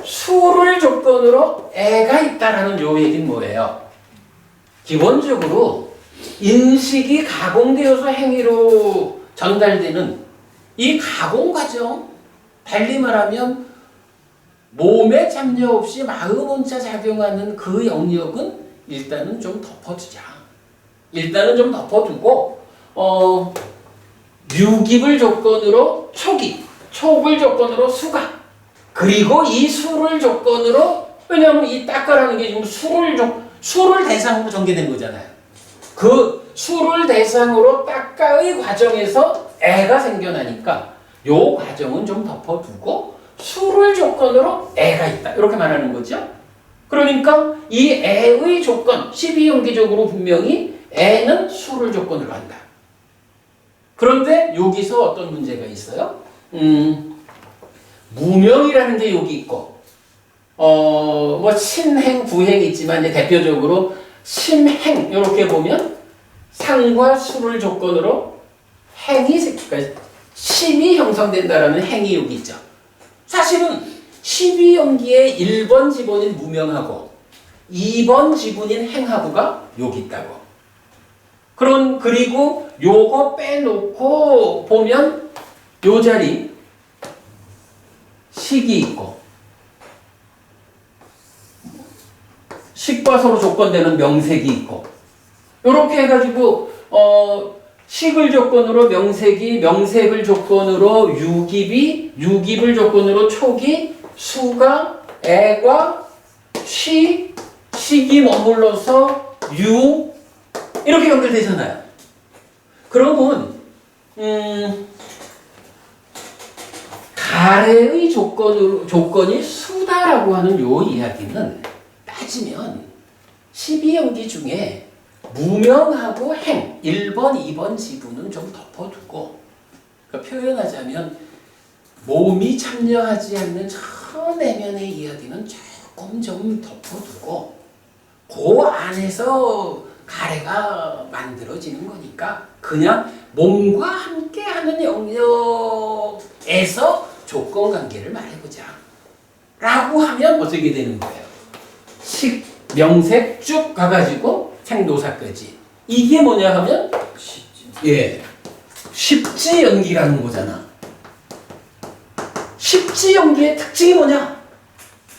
수를 조건으로 애가 있다라는 요 얘기는 뭐예요? 기본적으로 인식이 가공되어서 행위로 전달되는 이 가공 과정, 달리 말하면 몸에 참여 없이 마음 혼자 작용하는 그 영역은 일단은 좀 덮어두자. 일단은 좀 덮어두고 유깁을 조건으로 촉을 조건으로 수가, 그리고 이 수를 조건으로, 왜냐하면 이 따까라는 게 지금 수를 대상으로 전개된 거잖아요. 그 수를 대상으로 따까의 과정에서 애가 생겨나니까 요 과정은 좀 덮어두고 수를 조건으로 애가 있다 이렇게 말하는 거죠. 그러니까 이 애의 조건, 12연기적으로 분명히 애는 수를 조건으로 한다. 그런데 여기서 어떤 문제가 있어요? 무명이라는 게 여기 있고, 뭐 신행, 부행이 있지만 이제 대표적으로 심행 이렇게 보면 상과 수를 조건으로 그러니까 심이 형성된다라는 행위 여기 있죠. 사실은 12연기의 1번 지분인 무명하고 2번 지분인 행하고가 여기 있다고. 그리고 요거 빼놓고 보면 요 자리 식이 있고, 식과 서로 조건되는 명색이 있고, 요렇게 해가지고 식을 조건으로 명색이, 명색을 조건으로 유기비, 유기를 조건으로 초기, 수가, 애과, 식이 머물러서 유 이렇게 연결되잖아요. 그러면 가래의 조건이 수다라고 하는 요 이야기는 따지면 12연기 중에 무명하고 행 1번, 2번 지분은 좀 덮어두고, 그러니까 표현하자면 몸이 참여하지 않는 저 내면의 이야기는 조금 좀 덮어두고 그 안에서 가래가 만들어지는 거니까 그냥 몸과 함께하는 영역에서 조건 관계를 말해보자 라고 하면 어떻게 되는 거예요? 식, 명색 쭉 가가지고 생도사까지. 이게 뭐냐 하면 십지연기라는 거잖아. 십지연기의 특징이 뭐냐?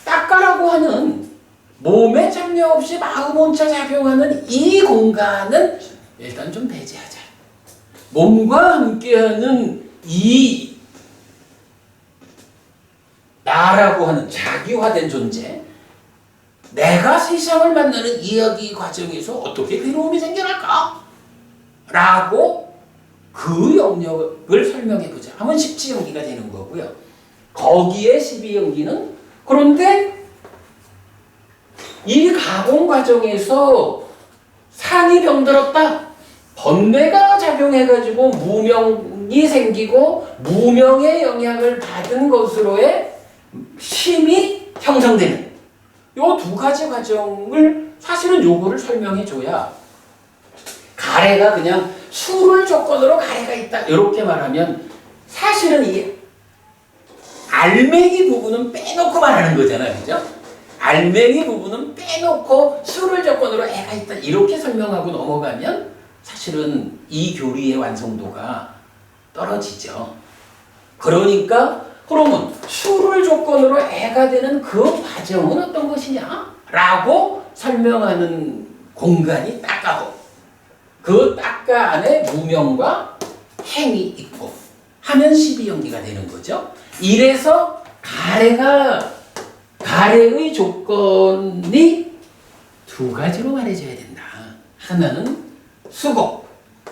딱가라고 하는 몸에 참여 없이 마음 혼자 작용하는 이 공간은 일단 좀 배제하자. 몸과 함께하는 이 나라고 하는 자기화된 존재, 내가 세상을 만나는 이야기 과정에서 어떻게 괴로움이 생겨날까? 라고 그 영역을 설명해보자 하면 십지연기가 되는 거고요. 거기에 12연기는 그런데 이 가공 과정에서 상이 병들었다. 번뇌가 작용해가지고 무명이 생기고 무명의 영향을 받은 것으로의 심이 형성되는 요 두 가지 과정을 사실은 요거를 설명해줘야 가래가 그냥 수를 조건으로 가래가 있다 이렇게 말하면 사실은 이 알맹이 부분은 빼놓고 말하는 거잖아요. 그죠? 알맹이 부분은 빼놓고 수를 조건으로 애가 있다 이렇게 설명하고 넘어가면 사실은 이 교리의 완성도가 떨어지죠. 그러니까 그러면 수를 조건으로 애가 되는 그 과정은 어떤 것이냐? 라고 설명하는 공간이 딱가고 그 딱가 안에 무명과 행이 있고 하면 12연기가 되는 거죠. 이래서 가래의 조건이 두 가지로 말해줘야 된다. 하나는 수고,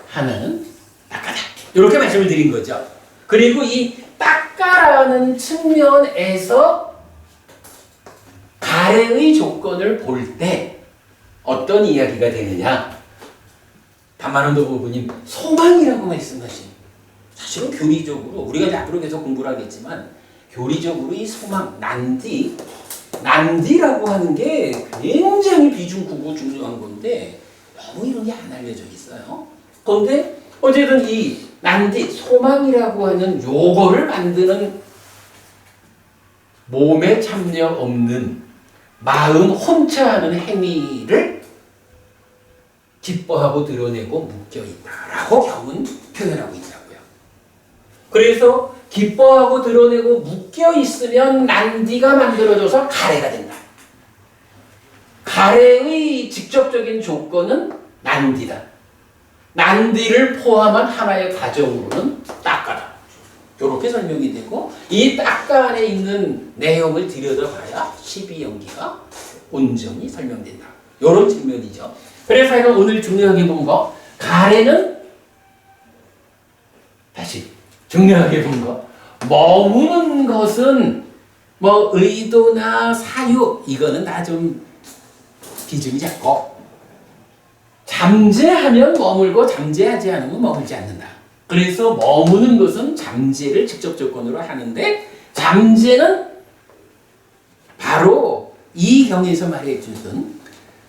하나는 딱가다. 이렇게 말씀을 드린 거죠. 그리고 이 딱가라는 측면에서 가래의 조건을 볼 때 어떤 이야기가 되느냐? 담만원도 부부님 소망이라고 말씀하신, 사실은 교리적으로 우리가 이제 앞으로 계속 공부를 하겠지만 교리적으로 이 소망, 난디라고 하는 게 굉장히 비중크고 중요한 건데 너무 이런 게 안 알려져 있어요. 그런데 어쨌든 이 난디, 소망이라고 하는 요거를 만드는 몸에 참여 없는 마음 혼자 하는 행위를 기뻐하고 드러내고 묶여있다라고 경은 표현하고 있다고요. 그래서 기뻐하고 드러내고 묶여있으면 난디가 만들어져서 가래가 된다. 가래의 직접적인 조건은 난디다. 난디를 포함한 하나의 과정으로는 딱가다. 이렇게 설명이 되고 이 딱가 안에 있는 내용을 들여다봐야 12연기가 온전히 설명된다. 이런 측면이죠. 그래서 제가 오늘 중요하게 본 거, 가래는 다시 중요하게 본 거, 머무는 것은 뭐 의도나 사유 이거는 다 좀 비중이 작고, 잠재하면 머물고 잠재하지 않으면 머물지 않는다. 그래서 머무는 것은 잠재를 직접 조건으로 하는데 잠재는 바로 이 경에서 말해주던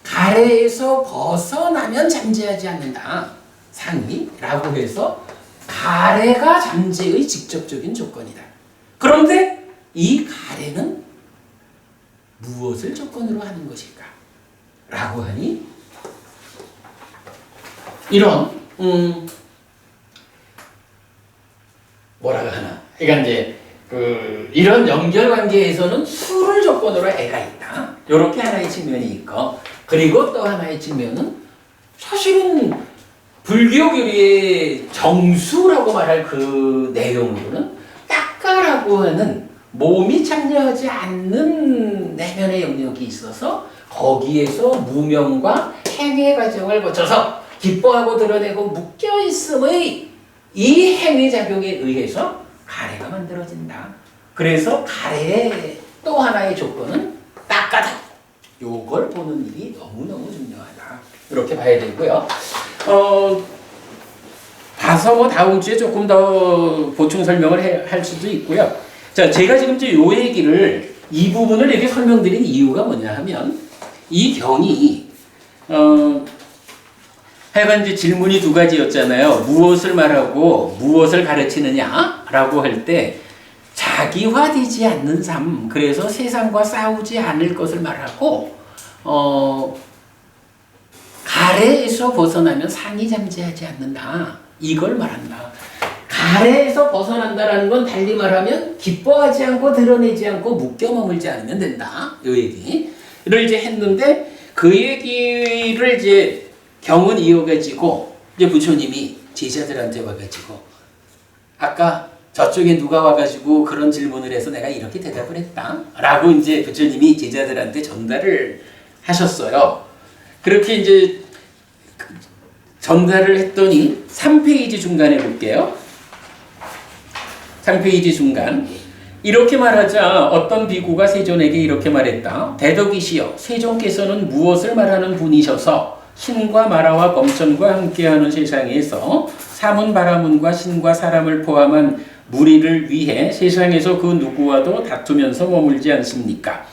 가래에서 벗어나면 잠재하지 않는다. 상이라고 해서 가래가 잠재의 직접적인 조건이다. 그런데 이 가래는 무엇을 조건으로 하는 것일까? 라고 하니 이런 뭐라고 하나? 그러니까 이제 이런 연결 관계에서는 수를 조건으로 애가 있다. 이렇게 하나의 측면이 있고, 그리고 또 하나의 측면은 사실은 불교교리의 정수라고 말할 그 내용으로는 딱가라고 하는 몸이 참여하지 않는 내면의 영역이 있어서 거기에서 무명과 행위의 과정을 거쳐서 기뻐하고 드러내고 묶여있음의 이 행위작용에 의해서 가래가 만들어진다. 그래서 가래의 또 하나의 조건은 딱가다. 요걸 보는 일이 너무너무 중요하다. 이렇게 봐야 되고요. 봐서 뭐 다음 주에 조금 더 보충 설명을 할 수도 있고요. 자, 제가 지금 이제 요 얘기를 이 부분을 이렇게 설명드린 이유가 뭐냐 하면 이 경이 하여간 이제 질문이 두 가지였잖아요. 무엇을 말하고 무엇을 가르치느냐라고 할 때 자기화되지 않는 삶, 그래서 세상과 싸우지 않을 것을 말하고 가래에서 벗어나면 상이 잠재하지 않는다. 이걸 말한다. 가래에서 벗어난다라는 건 달리 말하면 기뻐하지 않고 드러내지 않고 묶여 머물지 않으면 된다. 이 얘기를 이제 했는데 그 얘기를 이제 경은 이어가지고 이제 부처님이 제자들한테 와가지고 아까 저쪽에 누가 와가지고 그런 질문을 해서 내가 이렇게 대답을 했다. 라고 이제 부처님이 제자들한테 전달을 하셨어요. 그렇게 이제 전달을 했더니 3페이지 중간에 볼게요. 3페이지 중간. 이렇게 말하자 어떤 비구가 세존에게 이렇게 말했다. 대덕이시여, 세존께서는 무엇을 말하는 분이셔서 신과 마라와 범천과 함께하는 세상에서 사문 바라문과 신과 사람을 포함한 무리를 위해 세상에서 그 누구와도 다투면서 머물지 않습니까?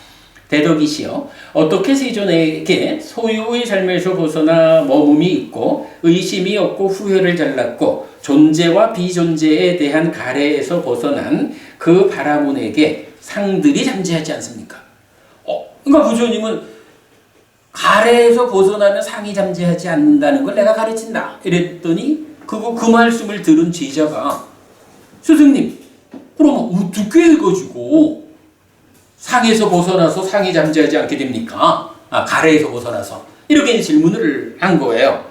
대덕이시여, 어떻게 세존에게 소유의 삶에서 벗어나 머금이 있고 의심이 없고 후회를 잘랐고 존재와 비존재에 대한 가래에서 벗어난 그 바라문에게 상들이 잠재하지 않습니까? 그러니까 부처님은 가래에서 벗어나면 상이 잠재하지 않는다는 걸 내가 가르친다. 이랬더니 그 말씀을 들은 제자가 스승님, 그럼 어떻게 해가지고 상에서 벗어나서 상이 잠재하지 않게 됩니까? 가래에서 벗어나서. 이렇게 질문을 한 거예요.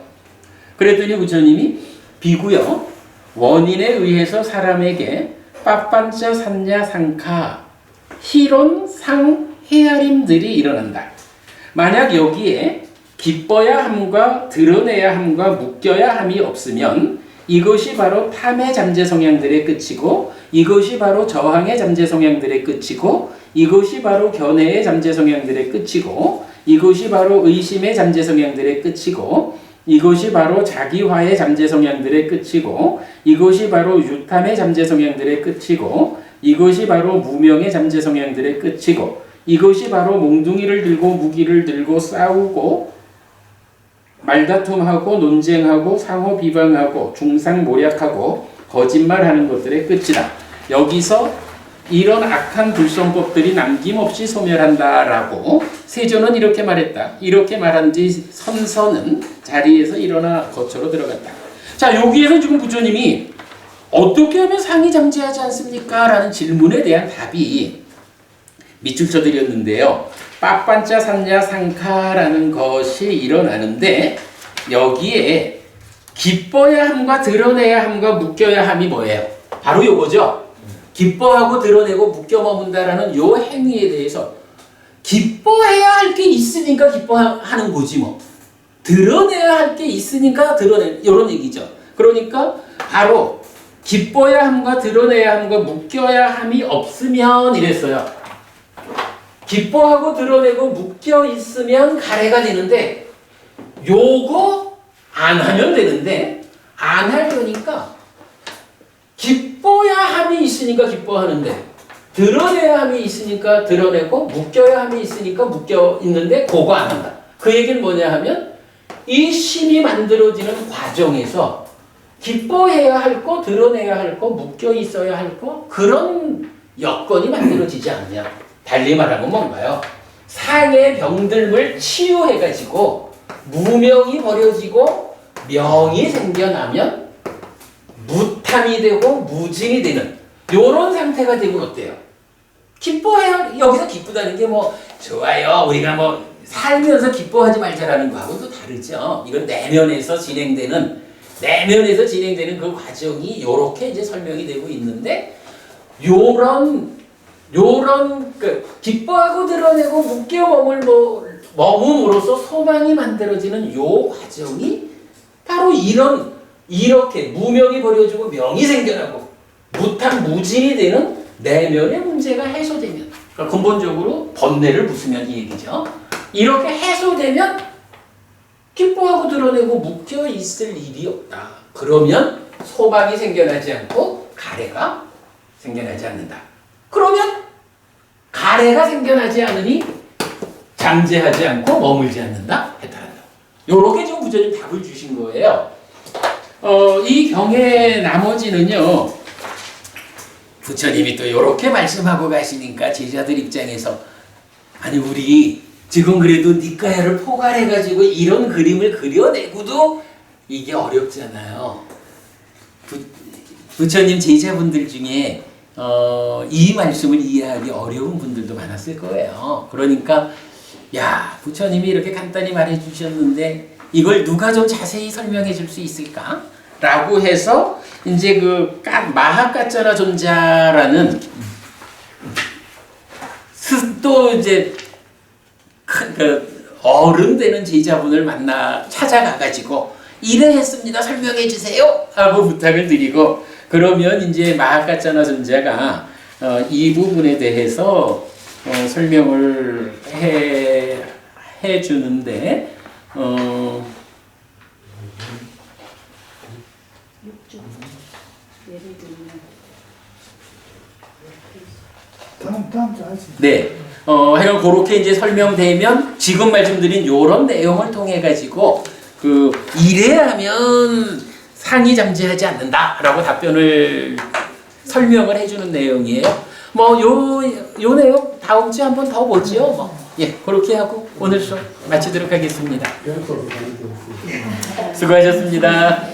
그랬더니 부처님이 비구여, 원인에 의해서 사람에게 빠빤짜 산냐 상카 희론 상 헤아림들이 일어난다. 만약 여기에 기뻐야 함과 드러내야 함과 묶여야 함이 없으면 이것이 바로 탐의 잠재 성향들의 끝이고 이것이 바로 저항의 잠재 성향들의 끝이고 이것이 바로 견해의 잠재 성향들의 끝이고 이것이 바로 의심의 잠재 성향들의 끝이고 이것이 바로 자기화의 잠재 성향들의 끝이고 이것이 바로 유탐의 잠재 성향들의 끝이고 이것이 바로 무명의 잠재 성향들의 끝이고 이것이 바로 몽둥이를 들고 무기를 들고 싸우고 말다툼하고 논쟁하고 상호 비방하고 중상모략하고 거짓말하는 것들의 끝이다. 여기서 이런 악한 불성법들이 남김없이 소멸한다라고 세존은 이렇게 말했다. 이렇게 말한 뒤 선선은 자리에서 일어나 거처로 들어갔다. 자, 여기에서 지금 부처님이 어떻게 하면 상이 잠재하지 않습니까? 라는 질문에 대한 답이 밑줄 쳐드렸는데요. 빠빤짜 산냐 상카라는 것이 일어나는데 여기에 기뻐야 함과 드러내야 함과 묶여야 함이 뭐예요? 바로 요거죠. 기뻐하고 드러내고 묶여 머문다라는 요 행위에 대해서 기뻐해야 할 게 있으니까 기뻐하는 거지 뭐. 드러내야 할 게 있으니까 드러내 이런 얘기죠. 그러니까 바로 기뻐야 함과 드러내야 함과 묶여야 함이 없으면 이랬어요. 기뻐하고 드러내고 묶여 있으면 가래가 되는데 요거 안 하면 되는데 안 하려니까 기뻐야 함이 있으니까 기뻐하는데 드러내야 함이 있으니까 드러내고 묶여야 함이 있으니까 묶여 있는데 그거 안 한다. 그 얘기는 뭐냐 하면 이 심이 만들어지는 과정에서 기뻐해야 할 거, 드러내야 할 거, 묶여 있어야 할 거 그런 여건이 만들어지지 않냐. 달리 말하면 뭔가요? 상의 병들물 치유해가지고 무명이 버려지고 명이 생겨나면 무탐이 되고 무증이 되는 요런 상태가 되면 어때요? 기뻐해요. 여기서 기쁘다는 게 뭐 좋아요. 우리가 뭐 살면서 기뻐하지 말자라는 거하고 또 다르죠. 이건 내면에서 진행되는 그 과정이 이렇게 이제 설명이 되고 있는데 요런 기뻐하고 드러내고 묶여 머금으로써 소망이 만들어지는 요 과정이 바로 이렇게 무명이 버려지고 명이 생겨나고 무탄무진이 되는 내면의 문제가 해소되면, 그러니까 근본적으로 번뇌를 부수면 이 얘기죠. 이렇게 해소되면 기뻐하고 드러내고 묶여 있을 일이 없다. 그러면 소망이 생겨나지 않고 가래가 생겨나지 않는다. 그러면 가래가 생겨나지 않으니 잠재하지 않고 머물지 않는다. 해탈한다. 요렇게 지금 부처님 답을 주신 거예요. 이 경의 나머지는요, 부처님이 또 요렇게 말씀하고 가시니까 제자들 입장에서 아니 우리 지금 그래도 니까야를 포괄해가지고 이런 그림을 그려내고도 이게 어렵잖아요. 부처님 제자분들 중에 이 말씀을 이해하기 어려운 분들도 많았을 거예요. 그러니까 야, 부처님이 이렇게 간단히 말해 주셨는데 이걸 누가 좀 자세히 설명해 줄 수 있을까? 라고 해서 이제 그 마하까짜라 존자라는 또 이제 그 어른 되는 제자분을 찾아가가지고 이래 했습니다. 설명해 주세요. 하고 부탁을 드리고, 그러면 이제 마하까짜라 존자가 이 부분에 대해서 설명을 해 주는데 예를 들면 다음 주 하지. 네. 하여간 그렇게 이제 설명되면 지금 말씀드린 요런 내용을 통해 가지고 이래야면 상이 잠재하지 않는다라고 답변을 설명을 해주는 내용이에요. 요 내용 다음 주에 한번 더 보지요. 예, 그렇게 하고 오늘 수업 마치도록 하겠습니다. 수고하셨습니다.